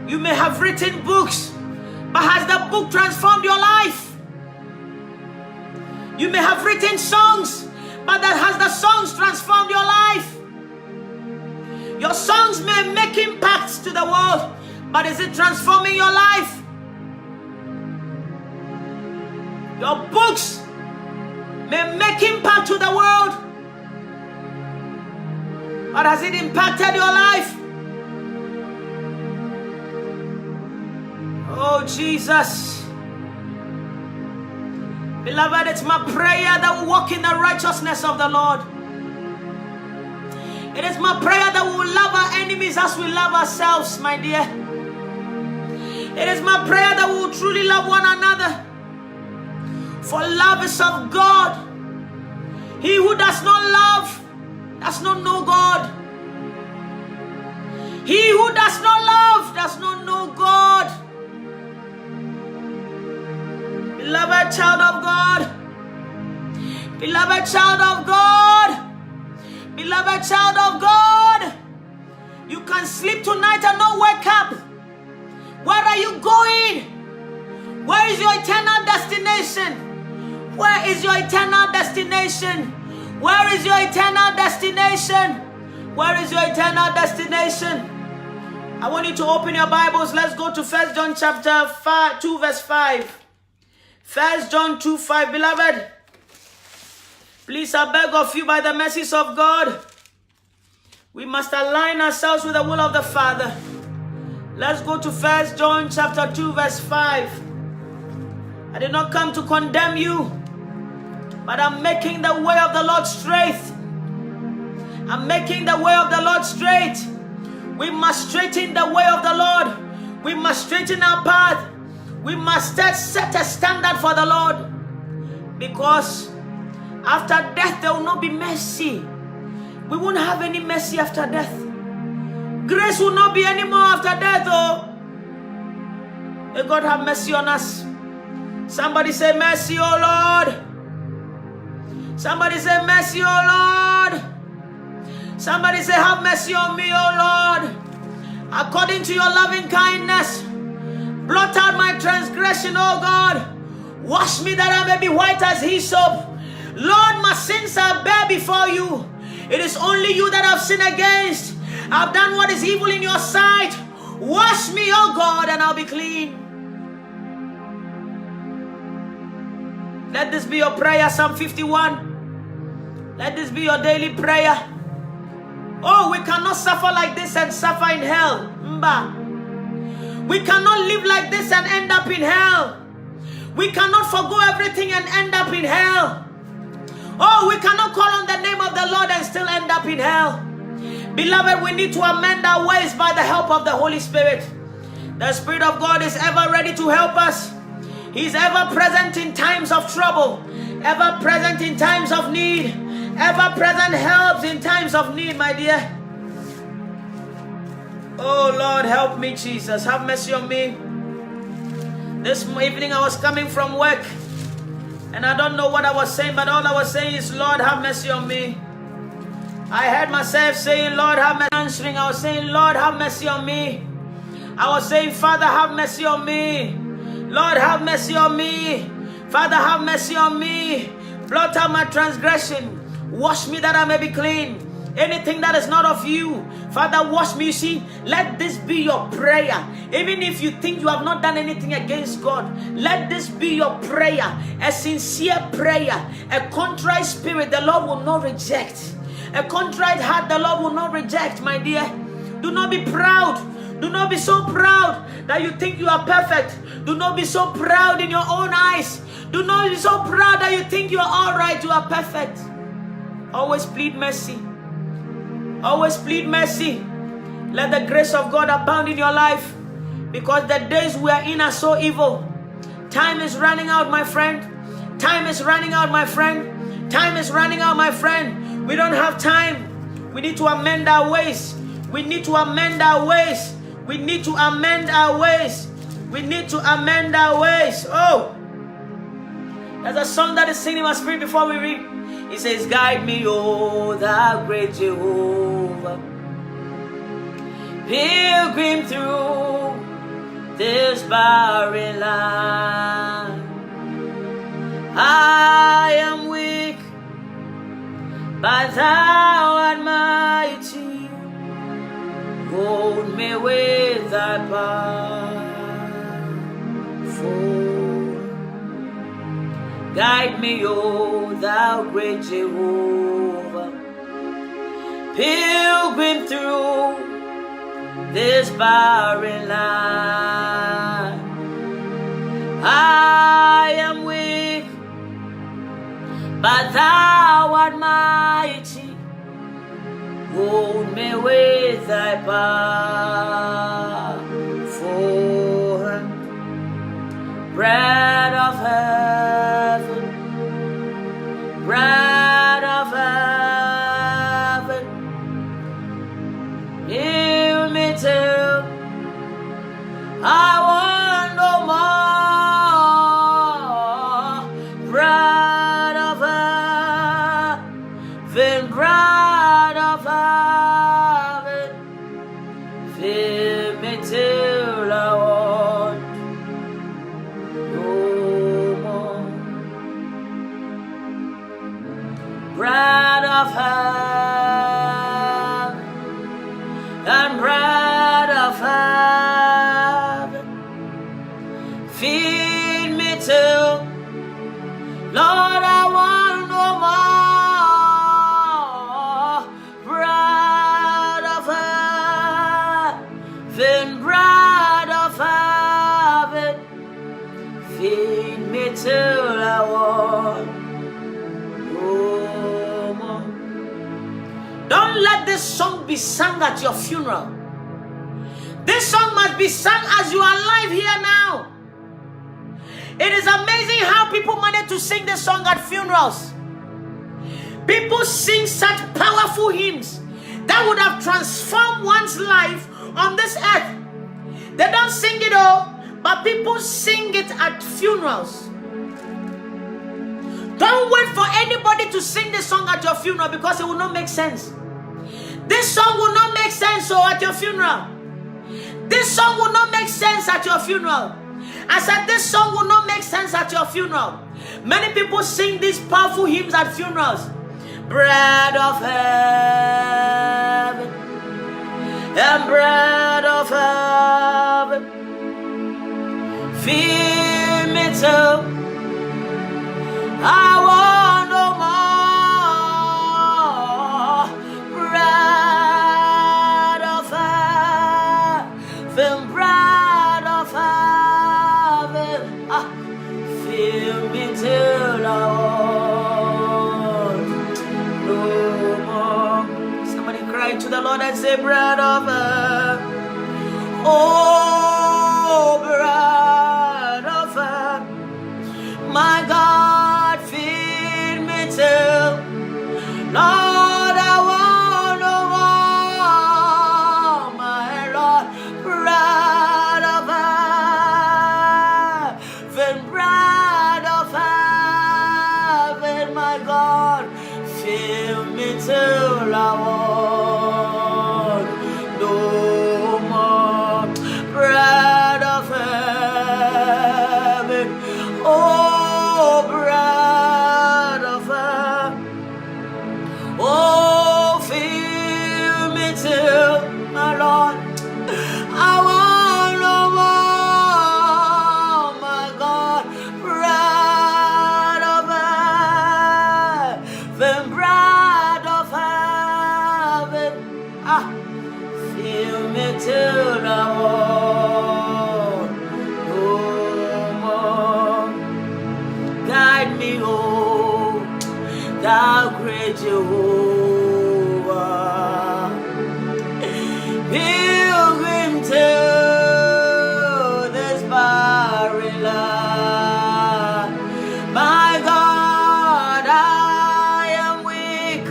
You may have written books, but has the book transformed your life? You may have written songs, but has the songs transformed your life? Your songs may make impacts to the world, but is it transforming your life? Your books may make impact to the world, How has it impacted your life? Oh, Jesus. Beloved, it's my prayer that we walk in the righteousness of the Lord. It is my prayer that we will love our enemies as we love ourselves, my dear. It is my prayer that we will truly love one another. For love is of God. He who does not love does not know God. He who does not love does not know God. Beloved child of God. Beloved child of God. Beloved child of God. You can sleep tonight and not wake up. Where are you going? Where is your eternal destination? Where is your eternal destination? Where is your eternal destination? Where is your eternal destination? I want you to open your Bibles. Let's go to 1 John chapter 2 verse 5. 1 John 2:5. Beloved, please, I beg of you by the mercies of God, we must align ourselves with the will of the Father. Let's go to 1 John chapter 2 verse 5. I did not come to condemn you, but I'm making the way of the Lord straight. I'm making the way of the Lord straight. We must straighten the way of the Lord. We must straighten our path. We must set a standard for the Lord. Because after death, there will not be mercy. We won't have any mercy after death. Grace will not be anymore after death, oh. May God have mercy on us. Somebody say, mercy, oh Lord. Somebody say, mercy, oh Lord. Somebody say, have mercy on me, oh Lord. According to your loving kindness, blot out my transgression, oh God. Wash me that I may be white as hyssop. Lord, my sins are bare before you. It is only you that I've sinned against. I've done what is evil in your sight. Wash me, oh God, and I'll be clean. Let this be your prayer, Psalm 51. Let this be your daily prayer. Oh, we cannot suffer like this and suffer in hell. We cannot live like this and end up in hell. We cannot forgo everything and end up in hell. Oh, we cannot call on the name of the Lord and still end up in hell. Beloved, we need to amend our ways by the help of the Holy Spirit. The Spirit of God is ever ready to help us. He's ever present in times of trouble, ever present in times of need, ever present helps in times of need, my dear. Oh Lord, help me, Jesus. Have mercy on me. This evening I was coming from work and I don't know what I was saying, but all I was saying is, Lord, have mercy on me. I heard myself saying, Lord, have mercy. Answering, I was saying, Lord, have mercy on me. I was saying, Father, have mercy on me. Lord, have mercy on me. Father, have mercy on me. Blot out my transgression. Wash me that I may be clean. Anything that is not of you, Father, wash me. You see, let this be your prayer. Even if you think you have not done anything against God, let this be your prayer. A sincere prayer. A contrite spirit the Lord will not reject. A contrite heart the Lord will not reject, my dear. Do not be proud. Do not be so proud that you think you are perfect. Do not be so proud in your own eyes. Do not be so proud that you think you are all right, you are perfect. Always plead mercy. Always plead mercy. Let the grace of God abound in your life, because the days we are in are so evil. Time is running out, my friend. Time is running out, my friend. Time is running out, my friend. We don't have time. We need to amend our ways. We need to amend our ways. We need to amend our ways. We need to amend our ways. Oh, there's a song that is singing in my spirit before we read. It says, guide me, oh, thou great Jehovah, pilgrim through this barren land. I am weak, but thou art mighty. Hold me with thy powerful. Guide me, O thou great Jehovah, pilgrim through this barren land. I am weak, but thou art mighty. Hold me with thy powerful hand. Bread of heaven, bread of heaven, heal me till I want no more. Bread of heaven, bread of heaven, fill me till I want no more. Bread of heaven and bread of heaven, feed me till, Lord, I want no more. Bread of heaven, bread of heaven, feed me till I want no more. Don't let this song be sung at your funeral. This song must be sung as you are alive here now. It is amazing how people manage to sing this song at funerals. People sing such powerful hymns that would have transformed one's life on this earth. They don't sing it all, but people sing it at funerals. Don't wait for anybody to sing this song at your funeral, because it will not make sense. This song will not make sense at your funeral. This song will not make sense at your funeral. I said this song will not make sense at your funeral. Many people sing these powerful hymns at funerals. Bread of heaven and bread of heaven, feed me till I want no more. Bread of heaven, bread of heaven, fill me till I want no more. Somebody cry to the Lord and say, bread of heaven, oh, bread of heaven, my God, feed me till, Lord, I want no more, my Lord. Bread of heaven, bread of heaven, my God, fill me till I want no more. Bread of heaven, oh, bread of heaven, oh, fill me till, my Lord, I want no more, my God. Bread of heaven, bread of heaven, fill me till I want no more. Guide me, oh, thou great Jehovah, pilgrim to this barren land. My God, I am weak,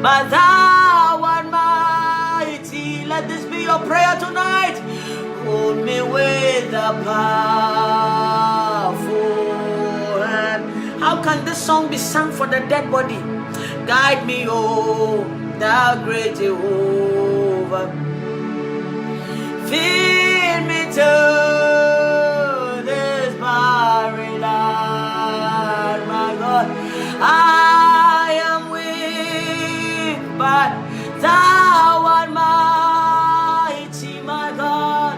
but thou art mighty. Let this be your prayer tonight. Hold me with a powerful hand. How can this song be sung for the dead body? Guide me, oh, thou great Jehovah. Feed me to this barren land, my God. I am weak, but thou art mighty, my God.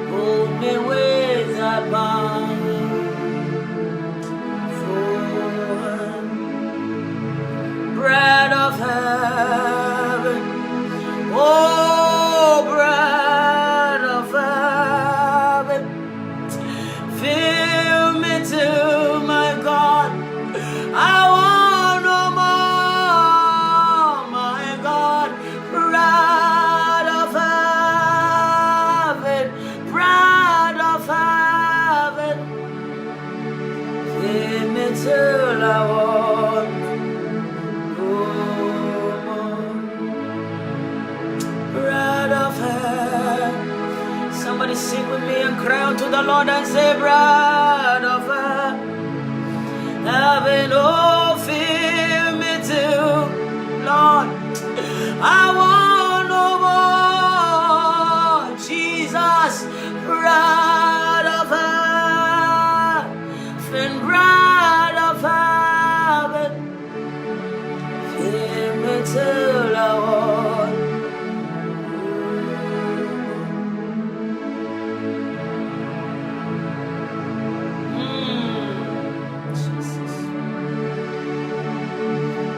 Hold me with thy powerful hand. Bread of heaven, cry unto the Lord and say, bread of heaven, oh, fill me too, Lord. I want no more, Jesus, bread of heaven, bread of heaven, fill me too, Lord.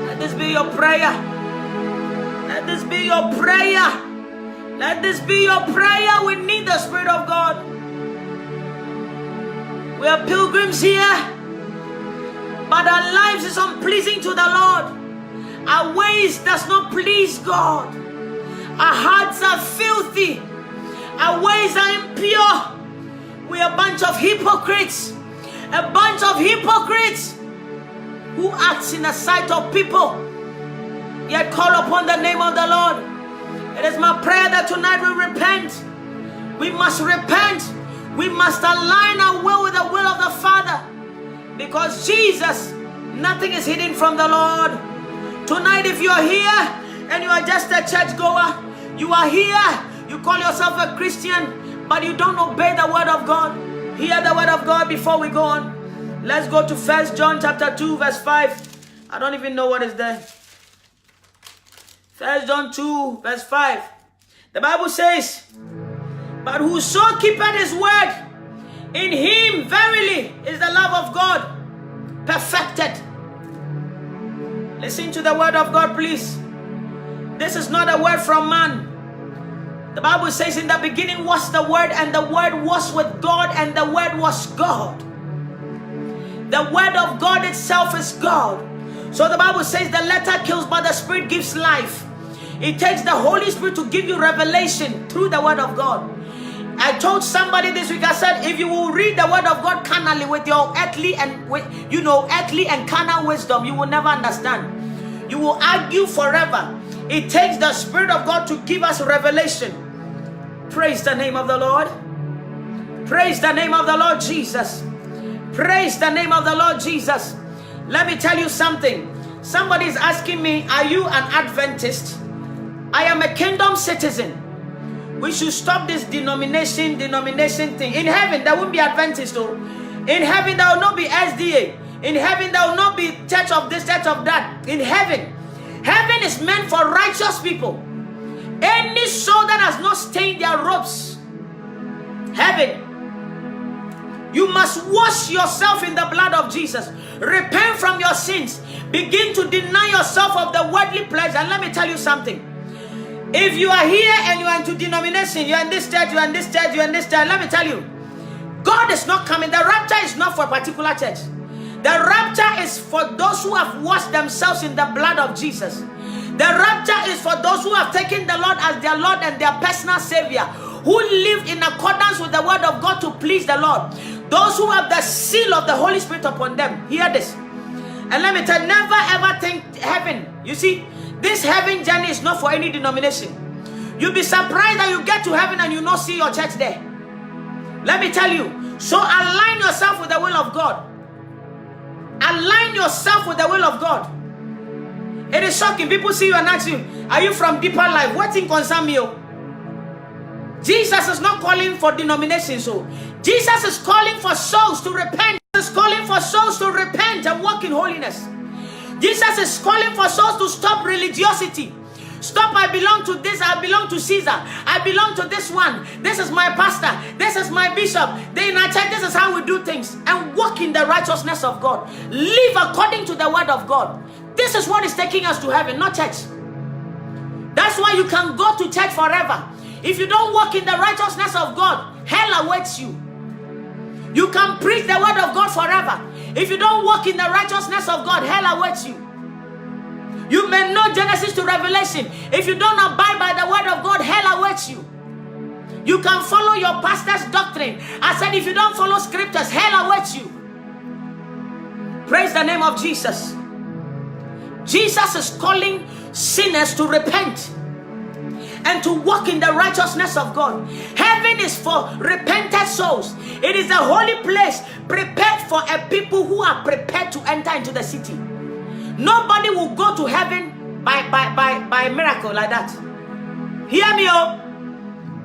Let this be your prayer. Let this be your prayer. Let this be your prayer. We need the Spirit of God. We are pilgrims here, but our lives is unpleasing to the Lord. Our ways does not please God. Our hearts are filthy. Our ways are impure. We are a bunch of hypocrites. A bunch of hypocrites who acts in the sight of people, yet call upon the name of the Lord. It is my prayer that tonight we repent. We must repent. We must align our will with the will of the Father. Because Jesus, nothing is hidden from the Lord. Tonight, if you are here and you are just a churchgoer, you are here, you call yourself a Christian, but you don't obey the word of God. Hear the word of God before we go on. Let's go to 1 John chapter 2 verse 5. I don't even know what is there. 1 John 2 verse 5. The Bible says, but whoso keepeth his word, in him verily is the love of God perfected. Listen to the word of God, please. This is not a word from man. The Bible says in the beginning was the word, and the word was with God, and the word was God. The word of God itself is God. So the Bible says the letter kills, but the Spirit gives life. It takes the Holy Spirit to give you revelation through the word of God. I told somebody this week, I said, if you will read the word of God carnally with your earthly and carnal wisdom, you will never understand. You will argue forever. It takes the Spirit of God to give us revelation. Praise the name of the Lord. Praise the name of the Lord Jesus. Praise the name of the Lord Jesus. Let me tell you something. Somebody is asking me, are you an Adventist? I am a kingdom citizen. We should stop this denomination thing. In heaven, there won't be Adventist though. In heaven, there will not be SDA. In heaven, there will not be church of this, church of that. In heaven, heaven is meant for righteous people. Any soul that has not stained their robes, heaven, you must wash yourself in the blood of Jesus. Repent from your sins. Begin to deny yourself of the worldly pleasure. And let me tell you something. If you are here and you are into denomination, you are in this church, you are in this church, you are in this church, let me tell you, God is not coming. The rapture is not for a particular church. The rapture is for those who have washed themselves in the blood of Jesus. The rapture is for those who have taken the Lord as their Lord and their personal Savior, who lived in accordance with the word of God to please the Lord. Those who have the seal of the Holy Spirit upon them. Hear this. And let me tell you, never ever think heaven. You see, this heaven journey is not for any denomination. You'll be surprised that you get to heaven and you not see your church there. Let me tell you. So align yourself with the will of God. Align yourself with the will of God. It is shocking. People see you and ask you, are you from deeper life? What thing concern you? Jesus is not calling for denominations. So Jesus is calling for souls to repent. Jesus is calling for souls to repent and walk in holiness. Jesus is calling for souls to stop religiosity. Stop, I belong to this, I belong to Caesar, I belong to this one, this is my pastor, this is my bishop, they in our church, this is how we do things, and walk in the righteousness of God. Live according to the word of God. This is what is taking us to heaven, not church. That's why you can go to church forever. If you don't walk in the righteousness of God, hell awaits you. You can preach the word of God forever. If you don't walk in the righteousness of God, hell awaits you. You may know Genesis to Revelation. If you don't abide by the word of God, hell awaits you. You can follow your pastor's doctrine. I said, if you don't follow scriptures, hell awaits you. Praise the name of Jesus. Jesus is calling sinners to repent and to walk in the righteousness of God. Heaven is for repentant souls. It is a holy place prepared for a people who are prepared to enter into the city. Nobody will go to heaven by miracle like that. Hear me, oh.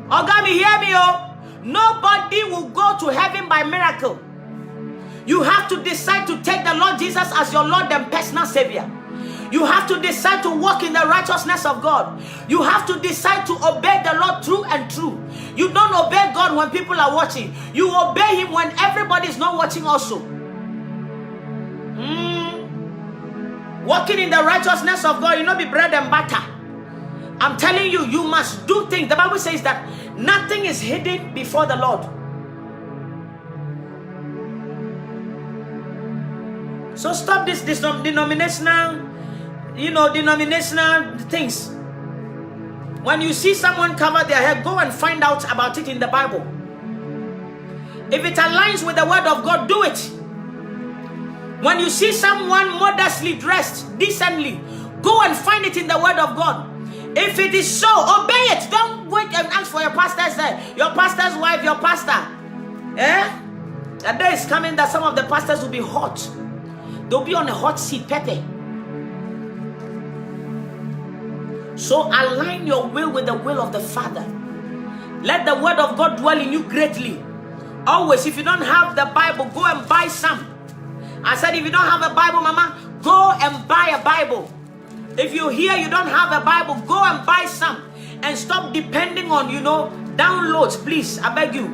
Ogami, hear me, oh. Nobody will go to heaven by miracle. You have to decide to take the Lord Jesus as your Lord and personal Savior. You have to decide to walk in the righteousness of God. You have to decide to obey the Lord true and true. You don't obey God when people are watching. You obey Him when everybody is not watching also. Walking in the righteousness of God, you know, be bread and butter. I'm telling you, you must do things. The Bible says that nothing is hidden before the Lord. So stop this denominational things. When you see someone cover their head, go and find out about it in the Bible. If it aligns with the word of God, do it. When you see someone modestly dressed, decently, go and find it in the word of God. If it is so, obey it. Don't wait and ask for your pastor's wife, your pastor. A day is coming that some of the pastors will be hot. They'll be on a hot seat, Pepe. So align your will with the will of the Father. Let the word of God dwell in you greatly. Always, if you don't have the Bible, go and buy some. I said, if you don't have a Bible, Mama, go and buy a Bible. If you hear you don't have a Bible, go and buy some. And stop depending on, downloads, please. I beg you.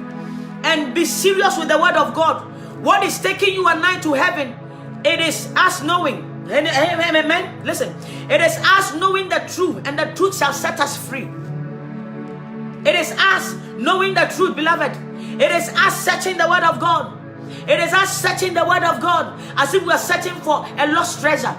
And be serious with the word of God. What is taking you and I to heaven? It is us knowing. Amen. Listen. It is us knowing the truth, and the truth shall set us free. It is us knowing the truth, beloved. It is us searching the word of God. It is us searching the word of God as if we are searching for a lost treasure.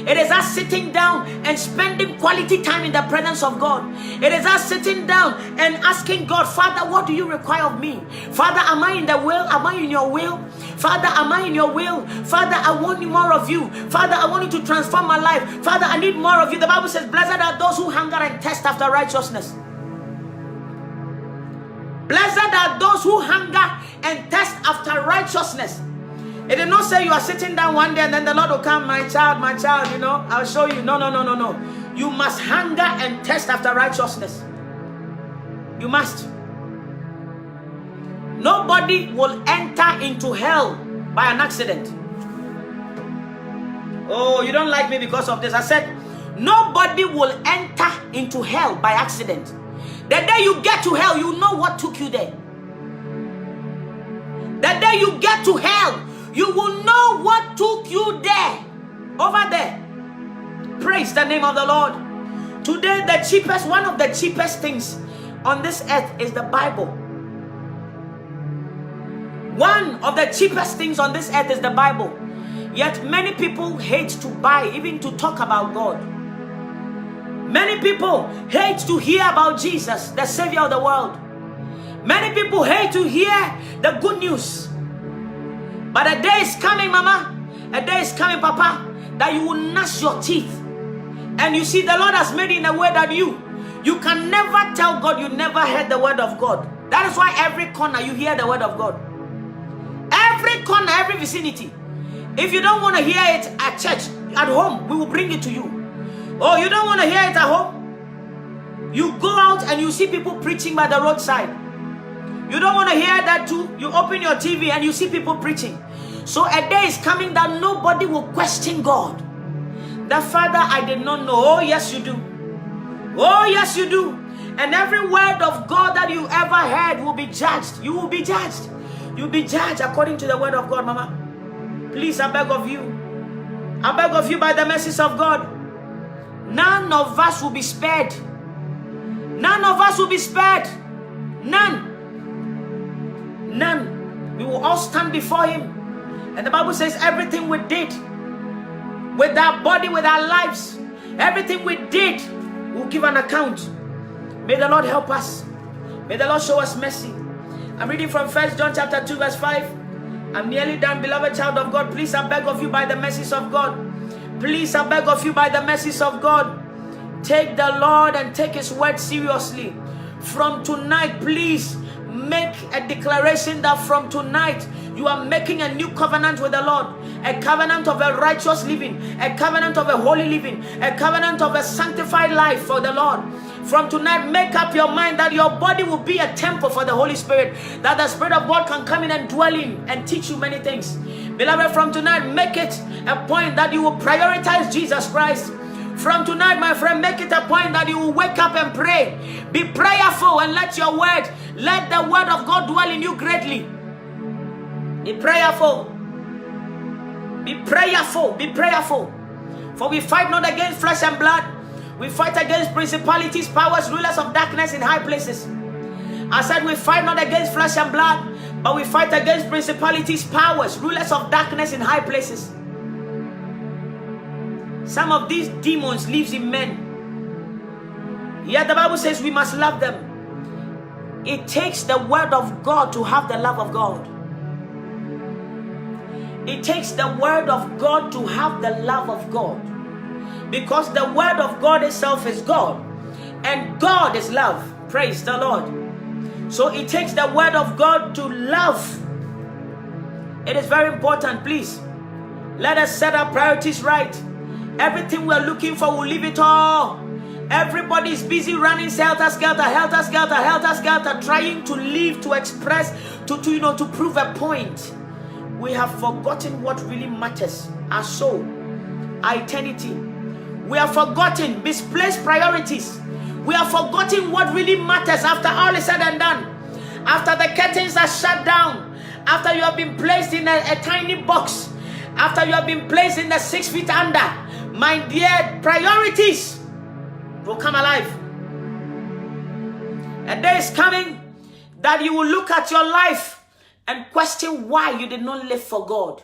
It is us sitting down and spending quality time in the presence of God. It is us sitting down and asking God, Father, what do you require of me? Father, am I in the will? Am I in your will? Father, am I in your will? Father, I want more of you. Father, I want you to transform my life. Father, I need more of you. The Bible says, blessed are those who hunger and thirst after righteousness. Blessed are those who hunger and thirst after righteousness. It did not say you are sitting down one day and then the Lord will come, my child, I'll show you. No. You must hunger and thirst after righteousness. You must. Nobody will enter into hell by an accident. Oh, you don't like me because of this. I said, nobody will enter into hell by accident. The day you get to hell, you know what took you there. The day you get to hell, you will know what took you there. Over there. Praise the name of the Lord. Today, one of the cheapest things on this earth is the Bible. One of the cheapest things on this earth is the Bible. Yet many people hate to buy, even to talk about God. Many people hate to hear about Jesus, the Savior of the world. Many people hate to hear the good news. But a day is coming, Mama. A day is coming, Papa, that you will gnash your teeth. And you see, the Lord has made it in a way that you can never tell God you never heard the word of God. That is why every corner you hear the word of God. Every corner, every vicinity. If you don't want to hear it at church, at home, we will bring it to you. Oh, you don't want to hear it at home? You go out and you see people preaching by the roadside. You don't want to hear that too? You open your TV and you see people preaching. So a day is coming that nobody will question God. That, Father, I did not know. Oh, yes, you do. Oh, yes, you do. And every word of God that you ever heard will be judged. You will be judged. You'll be judged according to the word of God, Mama. Please, I beg of you. I beg of you by the mercies of God. None of us will be spared. None of us will be spared. None. None. We will all stand before Him. And the Bible says everything we did with our body, with our lives, everything we did, we'll give an account. May the Lord help us. May the Lord show us mercy. I'm reading from 1 John chapter 2 verse 5. I'm nearly done, beloved child of God. Please, I beg of you by the mercies of God. Please, I beg of you by the mercies of God. Take the Lord and take His word seriously. From tonight, please make a declaration that from tonight you are making a new covenant with the Lord. A covenant of a righteous living, a covenant of a holy living, a covenant of a sanctified life for the Lord. From tonight, make up your mind that your body will be a temple for the Holy Spirit, that the Spirit of God can come in and dwell in and teach you many things. Beloved, from tonight, make it a point that you will prioritize Jesus Christ. From tonight, my friend, make it a point that you will wake up and pray. Be prayerful and let the word of God dwell in you greatly. Be prayerful. Be prayerful. Be prayerful. For we fight not against flesh and blood. We fight against principalities, powers, rulers of darkness in high places. I said we fight not against flesh and blood, but we fight against principalities, powers, rulers of darkness in high places. Some of these demons live in men. Yet the Bible says we must love them. It takes the word of God to have the love of God. It takes the word of God to have the love of God. Because the word of God itself is God. And God is love. Praise the Lord. So it takes the word of God to love. It is very important, please. Let us set our priorities right. Everything we're looking for, we'll leave it all. Everybody is busy running helter-skelter, helter-skelter, helter-skelter, trying to live, to express, to prove a point. We have forgotten what really matters. Our soul, our eternity. We have forgotten misplaced priorities. We have forgotten what really matters after all is said and done. After the curtains are shut down. After you have been placed in a tiny box. After you have been placed in the 6 feet under. My dear, priorities will come alive. A day is coming that you will look at your life and question why you did not live for God.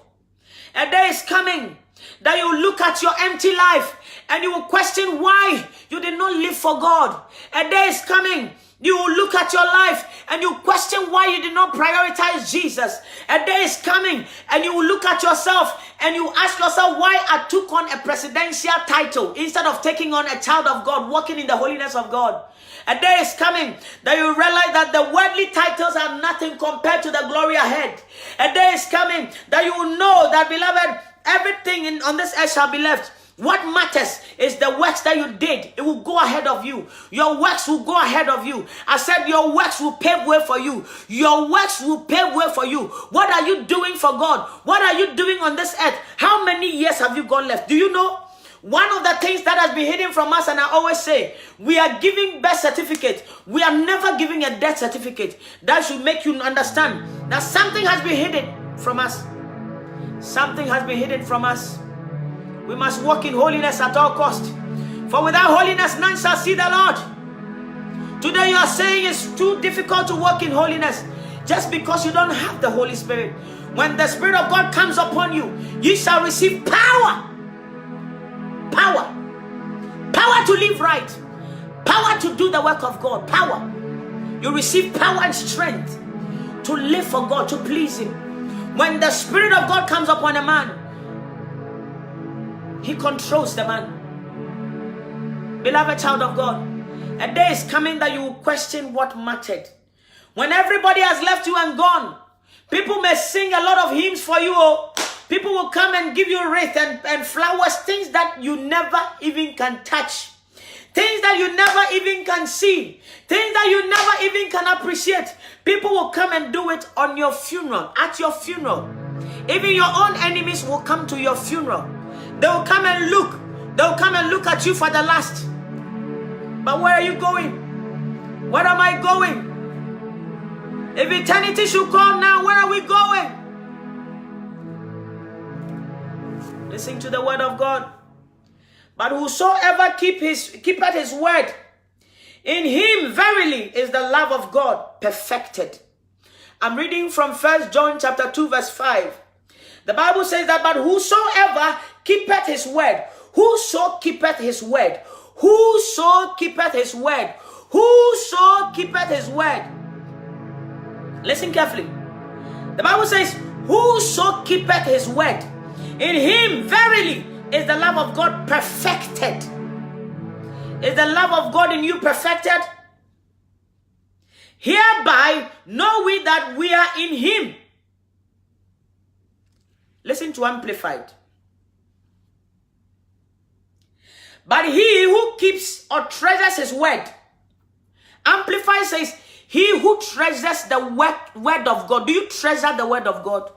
A day is coming that you will look at your empty life and you will question why you did not live for God. A day is coming, you will look at your life and you question why you did not prioritize Jesus. A day is coming and you will look at yourself and you ask yourself why I took on a presidential title instead of taking on a child of God, walking in the holiness of God. A day is coming that you realize that the worldly titles are nothing compared to the glory ahead. A day is coming that you will know that, beloved, everything on this earth shall be left. What matters is the works that you did. It will go ahead of you. Your works will go ahead of you. I said your works will pave way for you. Your works will pave way for you. What are you doing for God? What are you doing on this earth? How many years have you got left? Do you know? One of the things that has been hidden from us, and I always say, we are giving birth certificate. We are never giving a death certificate. That should make you understand that something has been hidden from us. Something has been hidden from us. We must walk in holiness at all cost. For without holiness, none shall see the Lord. Today you are saying it's too difficult to walk in holiness just because you don't have the Holy Spirit. When the Spirit of God comes upon you, you shall receive power. Power. Power to live right. Power to do the work of God. Power. You receive power and strength to live for God, to please Him. When the Spirit of God comes upon a man, He controls the man. Beloved child of God, a day is coming that you will question what mattered. When everybody has left you and gone, people may sing a lot of hymns for you. People will come and give you wreath and flowers, things that you never even can touch. Things that you never even can see. Things that you never even can appreciate. People will come and do it on your funeral, at your funeral. Even your own enemies will come to your funeral. They will come and look. They will come and look at you for the last. But where are you going? Where am I going? If eternity should come now, where are we going? Listen to the word of God. But whosoever keepeth his word, in him verily is the love of God perfected. I'm reading from 1 John chapter 2 verse 5. The Bible says that, but whosoever keepeth his word, whoso keepeth his word, whoso keepeth his word, whoso keepeth his word. Listen carefully. The Bible says, whoso keepeth his word, in him verily is the love of God perfected. is the love of God in you perfected? Hereby know we that we are in him. Listen to Amplified. But he who keeps or treasures his word. Amplified says, he who treasures the word of God. Do you treasure the word of God?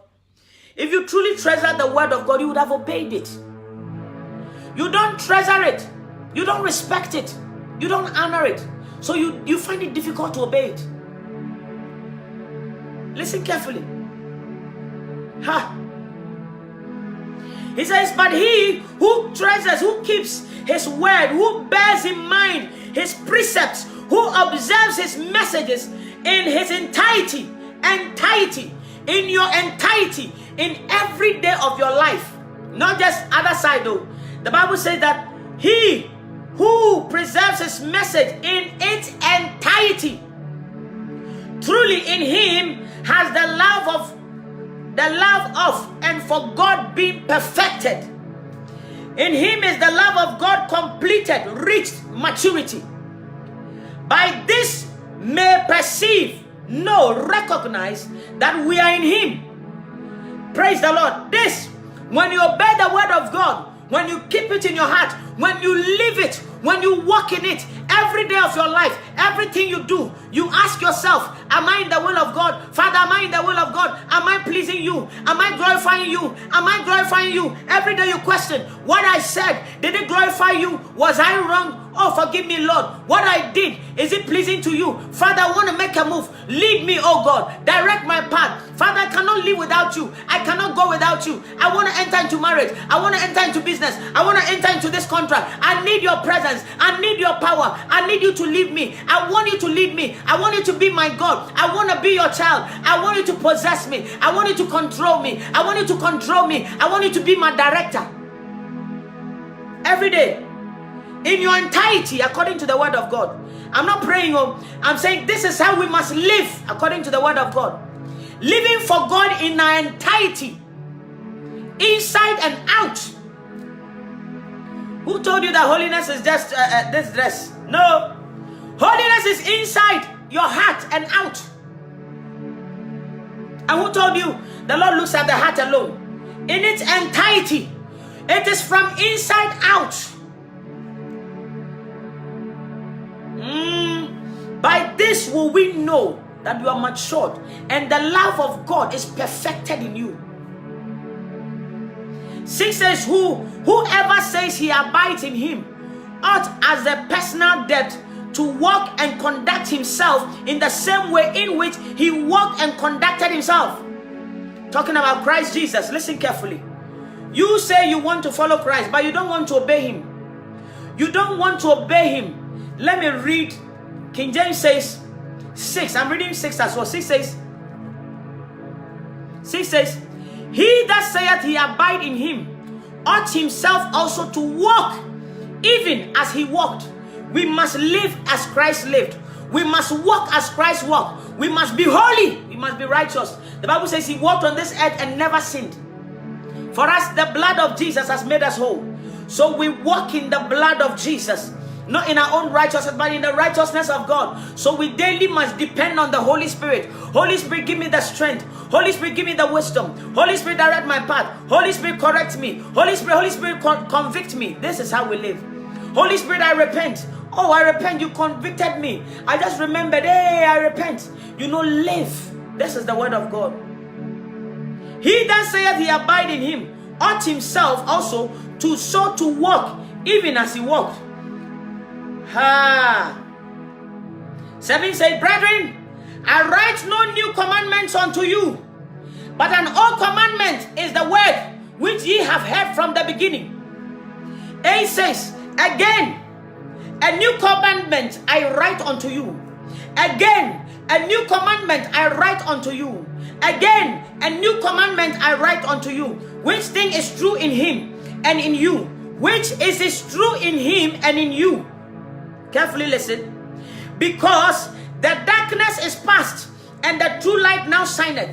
If you truly treasure the word of God, you would have obeyed it. You don't treasure it. You don't respect it. You don't honor it. So you find it difficult to obey it. Listen carefully. He says, but he who treasures, who keeps his word, who bears in mind his precepts, who observes his messages in his entirety, in your entirety, in every day of your life. Not just other side though. The Bible says that he who preserves his message in its entirety, truly in him has the love of and for God being perfected. In him is the love of God completed, reached maturity. By this may perceive, know, recognize that we are in him. Praise the Lord. This, when you obey the word of God, when you keep it in your heart, when you live it, when you walk in it, every day of your life, everything you do, you ask yourself, am I in the will of God? Father, am I in the will of God? Am I pleasing you? Am I glorifying you? Am I glorifying you? Every day you question, what I said, did it glorify you? Was I wrong? Oh, forgive me, Lord. What I did, is it pleasing to you? Father, I want to make a move. Lead me, oh God. Direct my path. Father, I cannot live without you. I cannot go without you. I want to enter into marriage. I want to enter into business. I want to enter into this contract. I need your presence. I need your power. I need you to lead me. I want you to lead me. I want you to be my God. I want to be your child. I want you to possess me. I want you to control me. I want you to control me. I want you to be my director. Every day. In your entirety, according to the word of God. I'm not praying. I'm saying this is how we must live according to the word of God. Living for God in our entirety. Inside and out. Who told you that holiness is just this dress? No. Holiness is inside your heart and out. And who told you the Lord looks at the heart alone? In its entirety. It is from inside out. By this will we know that you are matured and the love of God is perfected in you. 6 says, whoever says he abides in him ought as a personal debt to walk and conduct himself in the same way in which he walked and conducted himself. Talking about Christ Jesus. Listen carefully. You say you want to follow Christ, but you don't want to obey him. You don't want to obey him. Let me read. King James says 6. I'm reading 6 as well. 6 says, he that saith he abide in him ought himself also to walk even as he walked. We must live as Christ lived. We must walk as Christ walked. We must be holy. We must be righteous. The Bible says he walked on this earth and never sinned. For us, the blood of Jesus has made us whole. So we walk in the blood of Jesus. Not in our own righteousness, but in the righteousness of God. So we daily must depend on the Holy Spirit. Holy Spirit, give me the strength. Holy Spirit, give me the wisdom. Holy Spirit, direct my path. Holy Spirit, correct me. Holy Spirit, convict me. This is how we live. Holy Spirit, I repent. Oh, I repent. You convicted me. I just remembered. Hey, I repent. Live. This is the word of God. He that saith he abide in him ought himself also to walk even as he walked. 7 says, brethren, I write no new commandments unto you, but an old commandment is the word which ye have heard from the beginning. 8 says, again, a new commandment I write unto you. Again, a new commandment I write unto you. Again, a new commandment I write unto you. Which thing is true in him and in you? Which is true in him and in you? Carefully listen. Because the darkness is past, and the true light now shineth.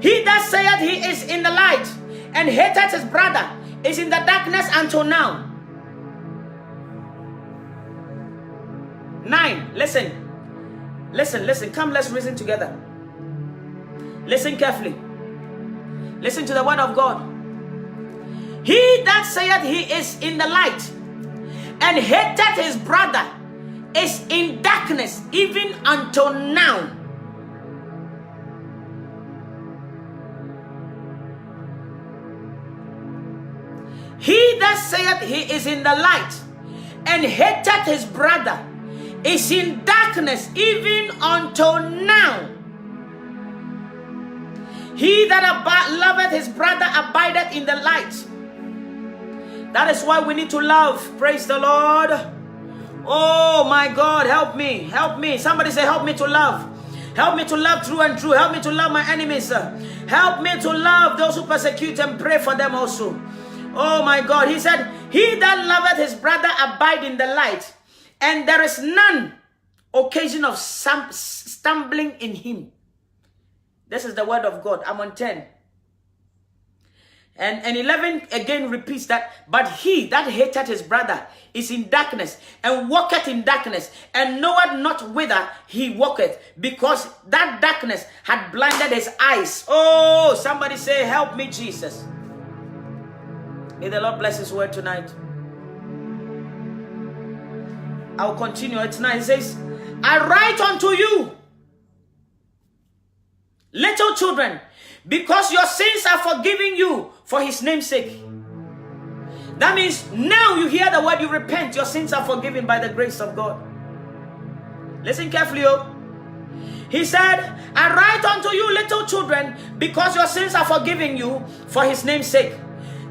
He that saith he is in the light, and hateth his brother, is in the darkness until now. 9. Listen. Listen. Come, let's reason together. Listen carefully. Listen to the word of God. He that saith he is in the light and hated his brother is in darkness even until now. He that saith he is in the light and hated his brother is in darkness even until now. He that loveth his brother abideth in the light. That is why we need to love. Praise the Lord. Oh my God, help me. Help me. Somebody say, help me to love. Help me to love true and true. Help me to love my enemies. Help me to love those who persecute and pray for them also. Oh my God. He said, he that loveth his brother abide in the light, and there is none occasion of stumbling in him. This is the word of God. I'm on 10. And 11 again repeats that, but he that hated his brother is in darkness, and walketh in darkness, and knoweth not whither he walketh, because that darkness had blinded his eyes. Oh, somebody say, help me, Jesus. May the Lord bless his word tonight. I'll continue it tonight. It says, I write unto you, little children, because your sins are forgiven you for his name's sake. That means now you hear the word, you repent, your sins are forgiven by the grace of God. Listen carefully, oh. He said, I write unto you, little children, because your sins are forgiven you for his name's sake.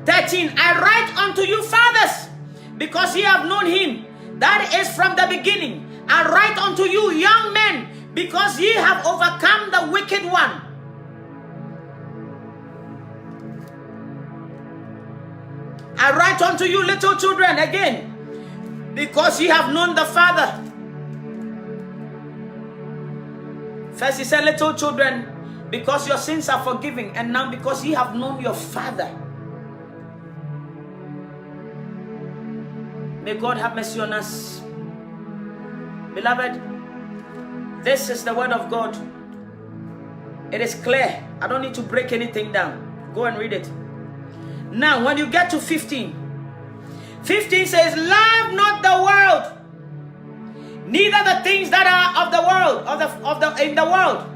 13, I write unto you, fathers, because ye have known him that is from the beginning. I write unto you, young men, because ye have overcome the wicked one. I write unto you, little children, again, because ye have known the Father. First he said, little children, because your sins are forgiven, and now because ye have known your Father. May God have mercy on us. Beloved, this is the word of God. It is clear. I don't need to break anything down. Go and read it. Now, when you get to 15, 15 says, love not the world, neither the things that are of the world, in the world.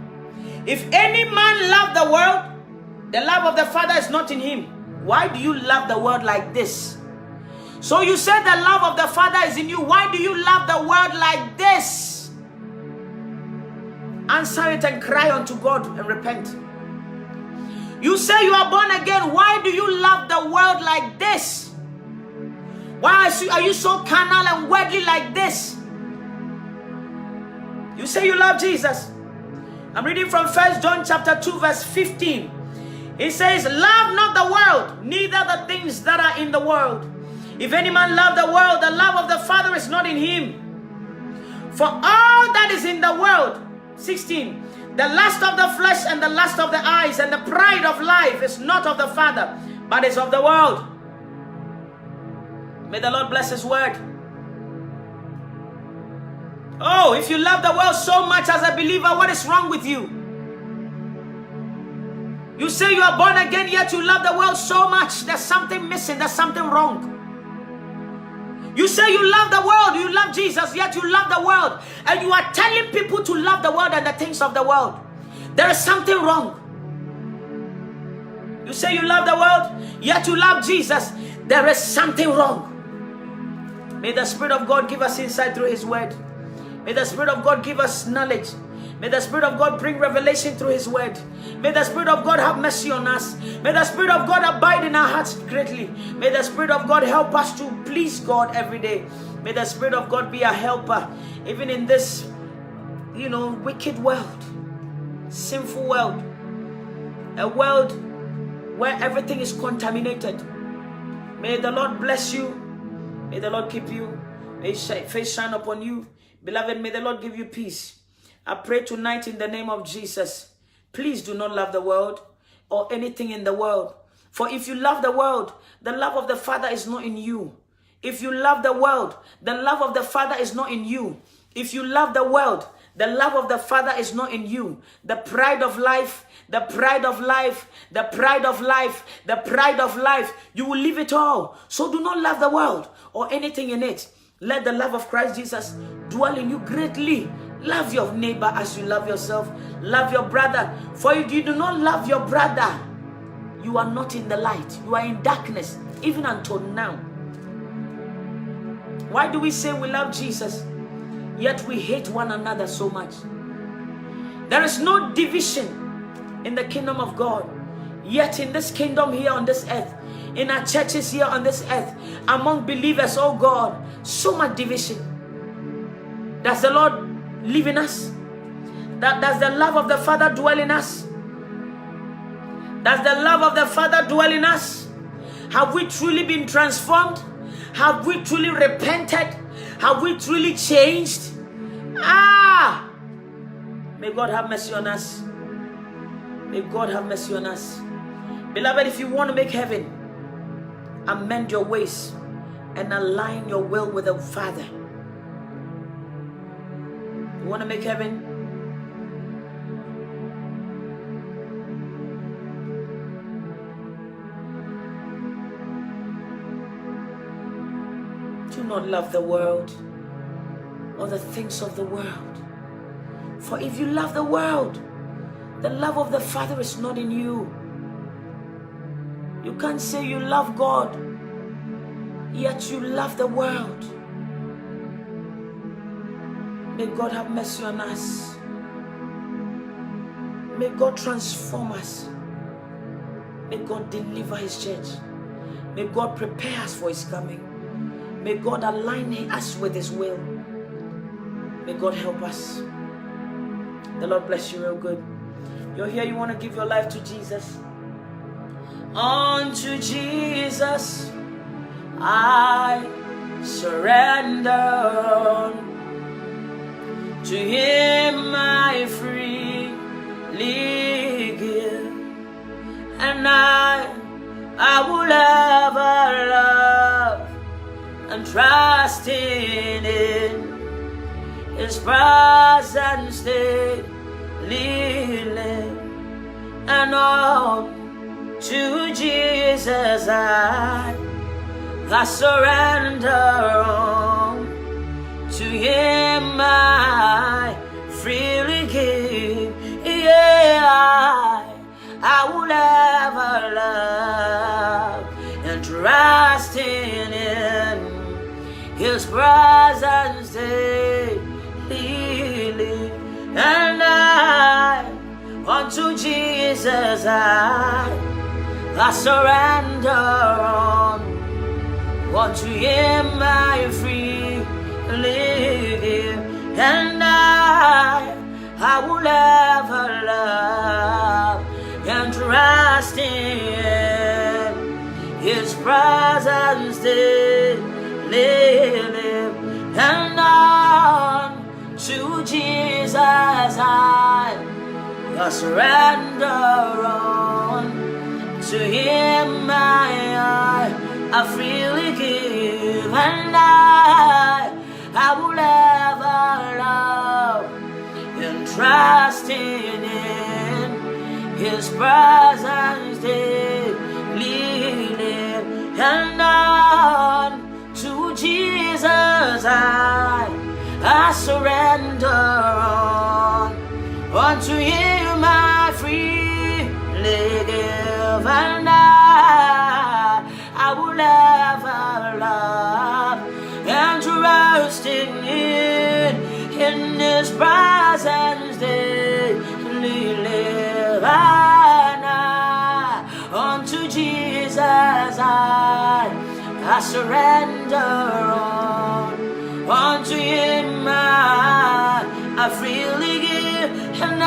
If any man love the world, the love of the Father is not in him. Why do you love the world like this? So you said the love of the Father is in you. Why do you love the world like this? Answer it and cry unto God and repent. You say you are born again. Why do you love the world like this? Why are you so carnal and worldly like this? You say you love Jesus. I'm reading from 1 John chapter 2 verse 15. It says, love not the world, neither the things that are in the world. If any man love the world, the love of the Father is not in him. For all that is in the world, 16, the lust of the flesh and the lust of the eyes and the pride of life is not of the Father, but is of the world. May the Lord bless his word. Oh, if you love the world so much as a believer, what is wrong with you? You say you are born again, yet you love the world so much. There's something missing. There's something wrong. You say you love the world, you love Jesus, yet you love the world. And you are telling people to love the world and the things of the world. There is something wrong. You say you love the world, yet you love Jesus. There is something wrong. May the Spirit of God give us insight through his word. May the Spirit of God give us knowledge. May the Spirit of God bring revelation through his word. May the Spirit of God have mercy on us. May the Spirit of God abide in our hearts greatly. May the Spirit of God help us to please God every day. May the Spirit of God be a helper, even in this, wicked world, sinful world, a world where everything is contaminated. May the Lord bless you. May the Lord keep you. May his face shine upon you. Beloved, may the Lord give you peace. I pray tonight in the name of Jesus. Please do not love the world or anything in the world. For if you love the world, the love of the Father is not in you. If you love the world, the love of the Father is not in you. If you love the world, the love of the Father is not in you. The pride of life, the pride of life, the pride of life, the pride of life, you will leave it all. So do not love the world or anything in it. Let the love of Christ Jesus dwell in you greatly. Love your neighbor as you love yourself. Love your brother. For if you do not love your brother, you are not in the light. You are in darkness, even until now. Why do we say we love Jesus, yet we hate one another so much? There is no division in the kingdom of God. Yet in this kingdom here on this earth, in our churches here on this earth, among believers, oh God, so much division. Does the Lord live in us? Does the love of the Father dwell in us? Does the love of the Father dwell in us? Have we truly been transformed? Have we truly repented? Have we truly changed? May God have mercy on us. May God have mercy on us. Beloved, if you want to make heaven, amend your ways and align your will with the Father. You want to make heaven? Do not love the world or the things of the world. For if you love the world, the love of the Father is not in you. You can't say you love God, yet you love the world. May God have mercy on us. May God transform us. May God deliver His church. May God prepare us for His coming. May God align us with His will. May God help us. The Lord bless you real good. You're here, you want to give your life to Jesus. Unto Jesus I surrender. To Him I freely give. And I will ever love and trust in His presence daily live. And all to Jesus I surrender. To Him I freely give. Yeah, I will ever love and trust in His presence daily live. And I unto Jesus I surrender. Unto Him I freely give. And I will ever love and trust in His presence daily live. And on to Jesus I surrender. On to Him I freely give. And I will ever love and trust in His presence daily live. And on to Jesus I surrender. Unto Him I freely give. And I will ever love and trust in His presence daily live. And unto Jesus I surrender. Unto Him I freely give. And I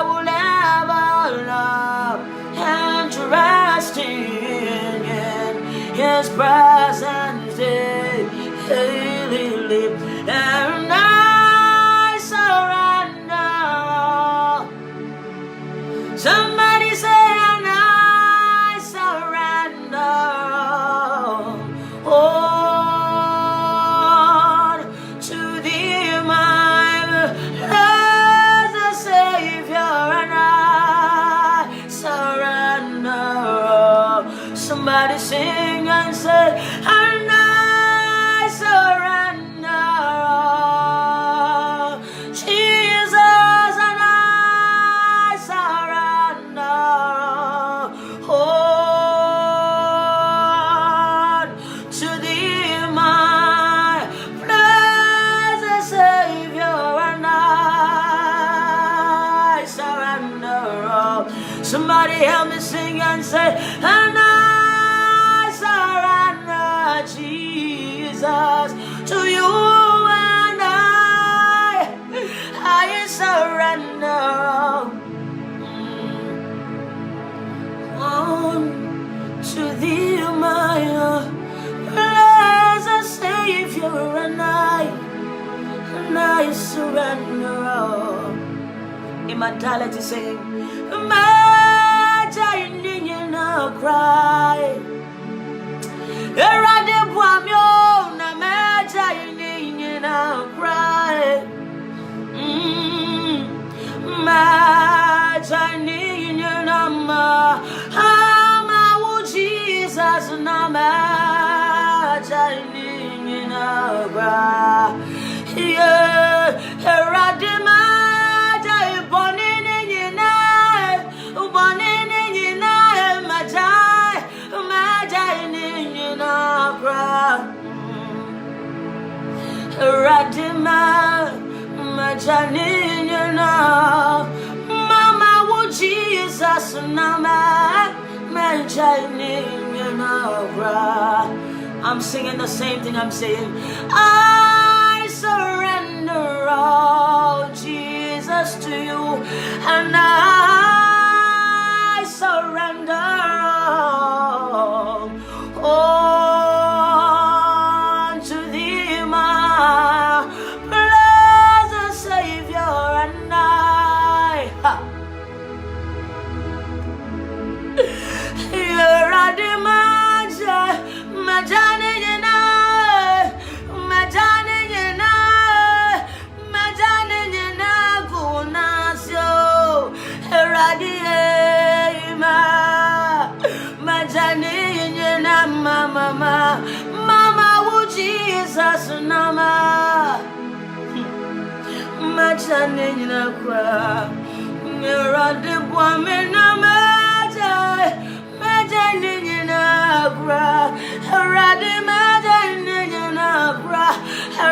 will ever love and trust in His presence daily live. And I surrender. Somebody say, and I surrender. Oh, Somebody sing and say, and I surrender all. Jesus, and I surrender all to thee, my blessed Savior, and I surrender all. Somebody help me sing and say, and I surrender, Jesus, to you, and I surrender all to thee, my blessed Savior, and I surrender all. Immortality sing, imagine no cry. Erade buamyo na imagine no cry. Imagine no ma, ama wo Jesus na imagine no cry. Yeah, erade ma. Radima majanina mama wo Jesus nama majanina. I'm singing the same thing. I'm saying, I surrender all, Jesus, to you, and I surrender all. Mama, wo Jesus nama machane na kwa mirade boame na majane na kwa rade majane na kwa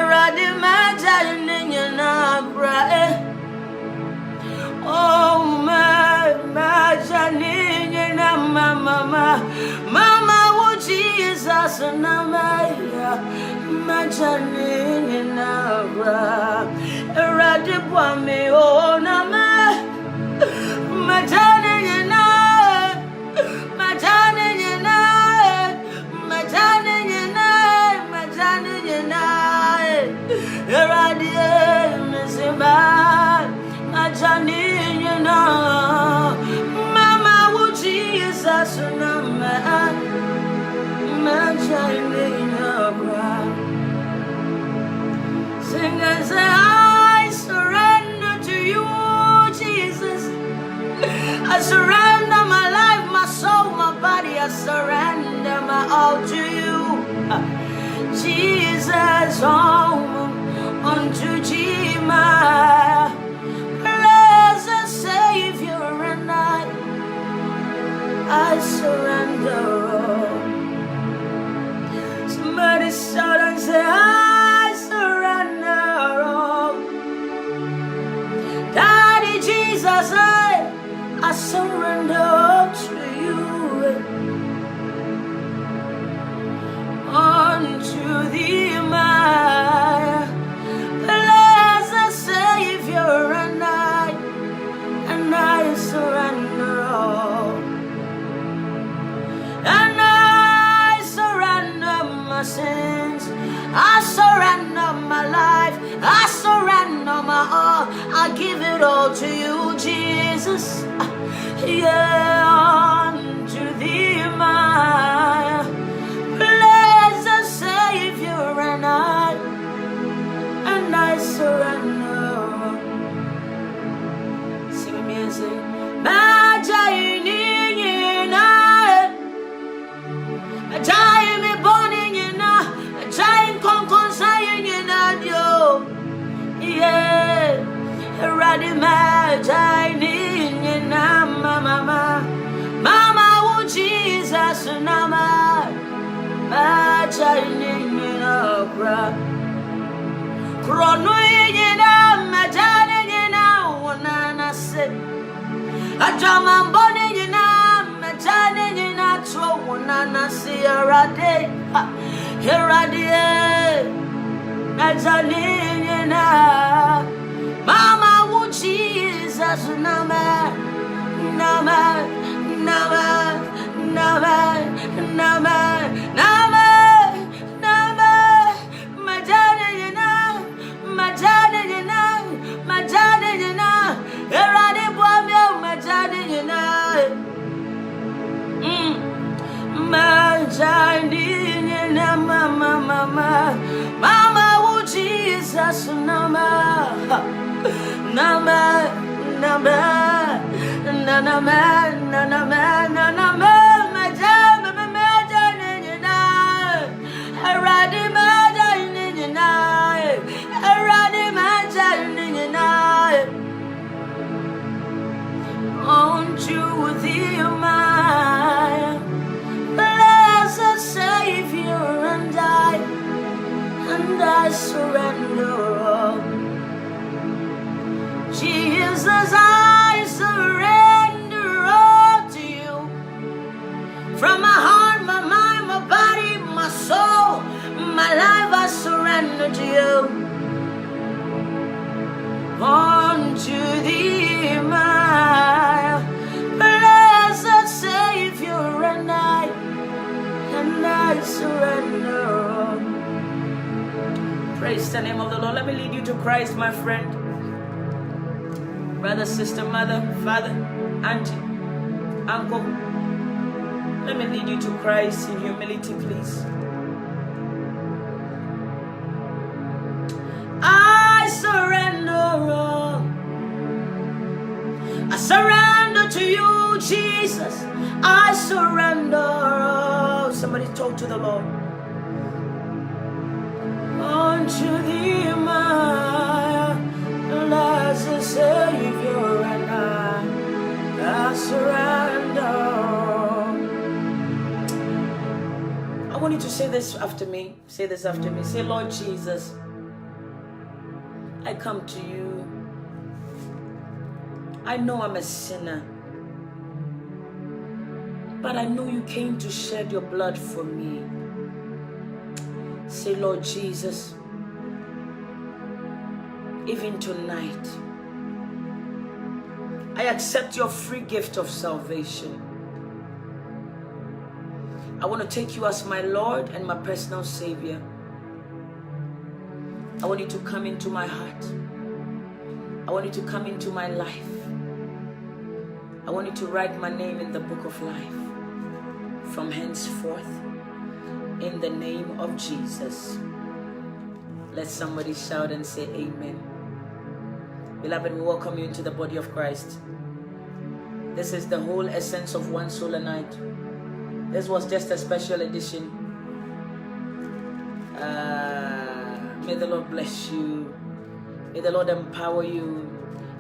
rade majane na kwa oh majane na mama Jesus namaya majane na bra rade boame o nama majane na rade mezima majane na mama wo Jesus namaya. Sing and say, I surrender to you, Jesus. I surrender my life, my soul, my body. I surrender my all to you, Jesus. Unto Jesus, my blessed Savior, and I surrender all. Somebody shout and say, I surrender all. Daddy Jesus, I surrender all to you. Unto thee, my blessed Savior, and I surrender all. And I surrender my sins, I surrender my life, I surrender my all. I give it all to you, Jesus. Yeah, unto thee, my blessed Savior, and I surrender. Sing with me and say, Krono yena majane yena wanana se. Ajama mbone yena majane yena tro wanana se erade. Erade majane yena. Mama wo Jesus nama nama nama nama nama nama nama majane yena majane yena majane yena erade boamia majane yena majane yena mama mama mama wo Jesus nama nama nama nama nama nama majane majane yena erade majane yena erade majane yena unto thee my blessed Savior, and I surrender all. Jesus, I surrender all to you. From my heart, my mind, my body, my soul, my life, I surrender to you. Unto thee, my blessed Savior, and I surrender all. Praise the name of the Lord. Let me lead you to Christ, my friend. Brother, sister, mother, father, auntie, uncle. Let me lead you to Christ in humility, please. I surrender all. I surrender to you, Jesus. I surrender all. Somebody talk to the Lord. Unto thee, my blessed Savior, and I surrender. I want you to say this after me. Say this after me. Say, Lord Jesus, I come to you. I know I'm a sinner, but I know you came to shed your blood for me. Say, Lord Jesus, even tonight, I accept your free gift of salvation. I want to take you as my Lord and my personal Savior. I want you to come into my heart. I want you to come into my life. I want you to write my name in the book of life from henceforth, in the name of Jesus. Let somebody shout and say amen. Beloved, we welcome you into the body of Christ. This is the whole essence of One Soul a Night. This was just a special edition. May the Lord bless you. May the Lord empower you.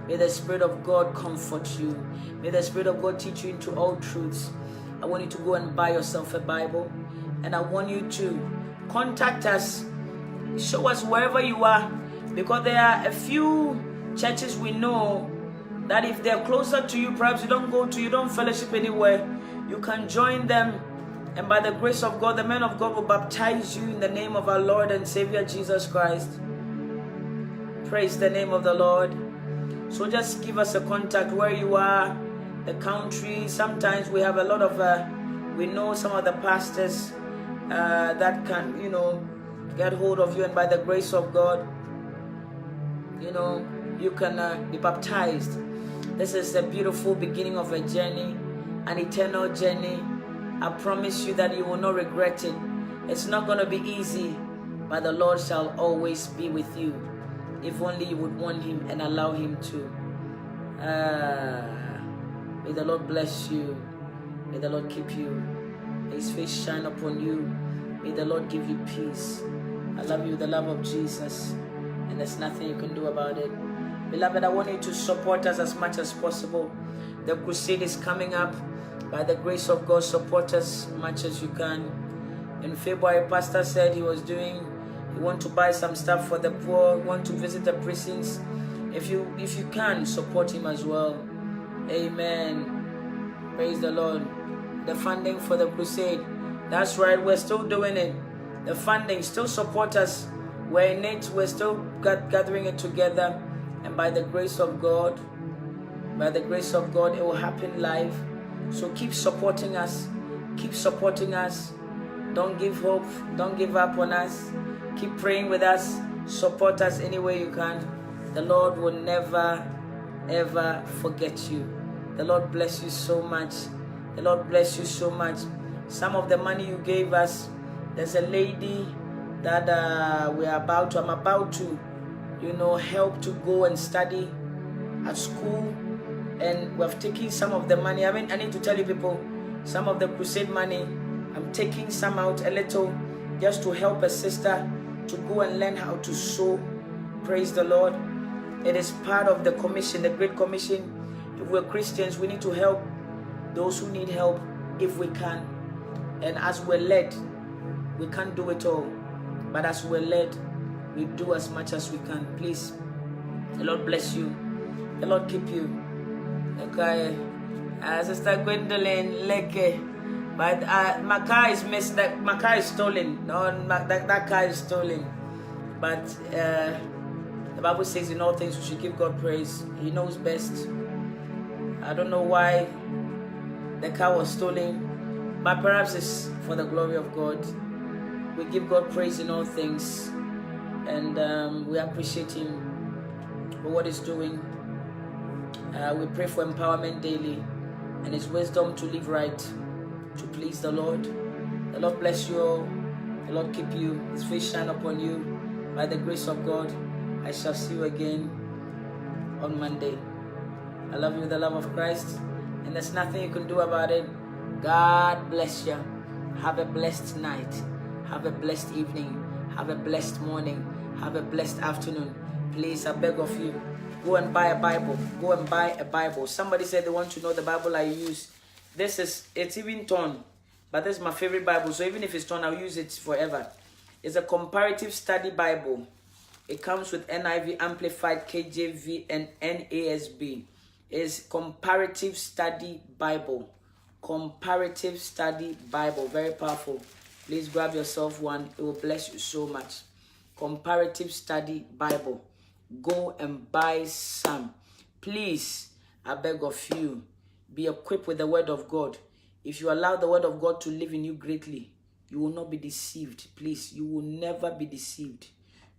May the Spirit of God comfort you. May the Spirit of God teach you into all truths. I want you to go and buy yourself a Bible. And I want you to contact us. Show us wherever you are. Because there are a few churches we know that if they're closer to you, perhaps you don't fellowship anywhere, you can join them, and by the grace of God, the men of God will baptize you in the name of our Lord and Savior Jesus Christ. Praise the name of the Lord. So just give us a contact where you are, the country. Sometimes we have a lot of we know some of the pastors that can get hold of you, and by the grace of God, you can be baptized. This is a beautiful beginning of a journey, an eternal journey. I promise you that you will not regret it. It's not going to be easy, but the Lord shall always be with you, if only you would want Him and allow Him to. May the Lord bless you. May the Lord keep you. May His face shine upon you. May the Lord give you peace. I love you with the love of Jesus, and there's nothing you can do about it. Beloved, I want you to support us as much as possible. The crusade is coming up. By the grace of God, support us as much as you can. In February, Pastor said he was doing You want to buy some stuff for the poor, you want to visit the prisons, if you can, support him as well. Amen. Praise the Lord. The funding for the crusade, that's right, we're still doing it. The funding, still support us. We're in it, we're still gathering it together, and by the grace of God, it will happen live. So keep supporting us. Keep supporting us. Don't give hope. Don't give up on us. Keep praying with us. Support us any way you can. The Lord will never, ever forget you. The Lord bless you so much. The Lord bless you so much. Some of the money you gave us, there's a lady that I'm about to, help to go and study at school. And we've taken some of the money. I need to tell you people, some of the crusade money, I'm taking some out a little just to help a sister to go and learn how to sew. Praise the Lord. It is part of the commission, the Great Commission. If we're Christians, we need to help those who need help if we can. And as we're led, we can't do it all. But as we're led, we do as much as we can. Please, the Lord bless you. The Lord keep you. Okay, Sister Gwendolyn Leke, but my car is missed. My car is stolen. No, that car is stolen. But the Bible says in all things we should give God praise. He knows best. I don't know why the car was stolen, but perhaps it's for the glory of God. We give God praise in all things, and we appreciate Him for what He's doing. We pray for empowerment daily and His wisdom to live right, to please the Lord. The Lord bless you all. The Lord keep you. His face shine upon you. By the grace of God, I shall see you again on Monday. I love you with the love of Christ, and there's nothing you can do about it. God bless you. Have a blessed night. Have a blessed evening. Have a blessed morning. Have a blessed afternoon. Please, I beg of you, go and buy a Bible. Go and buy a Bible. Somebody said they want to know the Bible I use. It's even torn, but this is my favorite Bible. So even if it's torn, I'll use it forever. It's a comparative study Bible. It comes with NIV, Amplified, KJV, and NASB. It's comparative study Bible. Comparative study Bible. Very powerful. Please grab yourself one. It will bless you so much. Comparative study Bible. Go and buy some. Please, I beg of you, be equipped with the word of God. If you allow the word of God to live in you greatly, you will not be deceived. Please, you will never be deceived.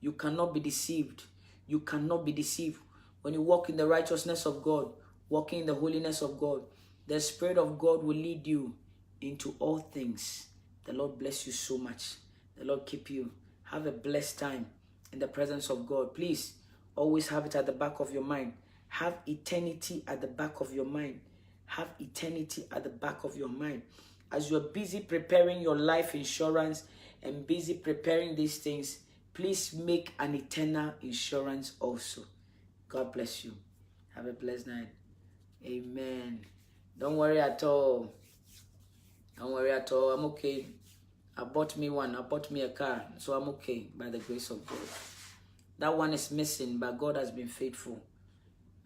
You cannot be deceived. You cannot be deceived. When you walk in the righteousness of God, walking in the holiness of God, the Spirit of God will lead you into all things. The Lord bless you so much. The Lord keep you. Have a blessed time in the presence of God. Please, always have it at the back of your mind. Have eternity at the back of your mind. Have eternity at the back of your mind. As you're busy preparing your life insurance and busy preparing these things, please make an eternal insurance also. God bless you. Have a blessed night. Amen. Don't worry at all. Don't worry at all. I'm okay. I bought me one. I bought me a car. So I'm okay by the grace of God. That one is missing, but God has been faithful.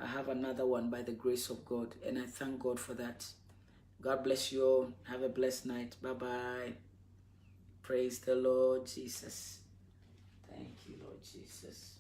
I have another one by the grace of God, and I thank God for that. God bless you all. Have a blessed night. Bye-bye. Praise the Lord Jesus. Thank you, Lord Jesus.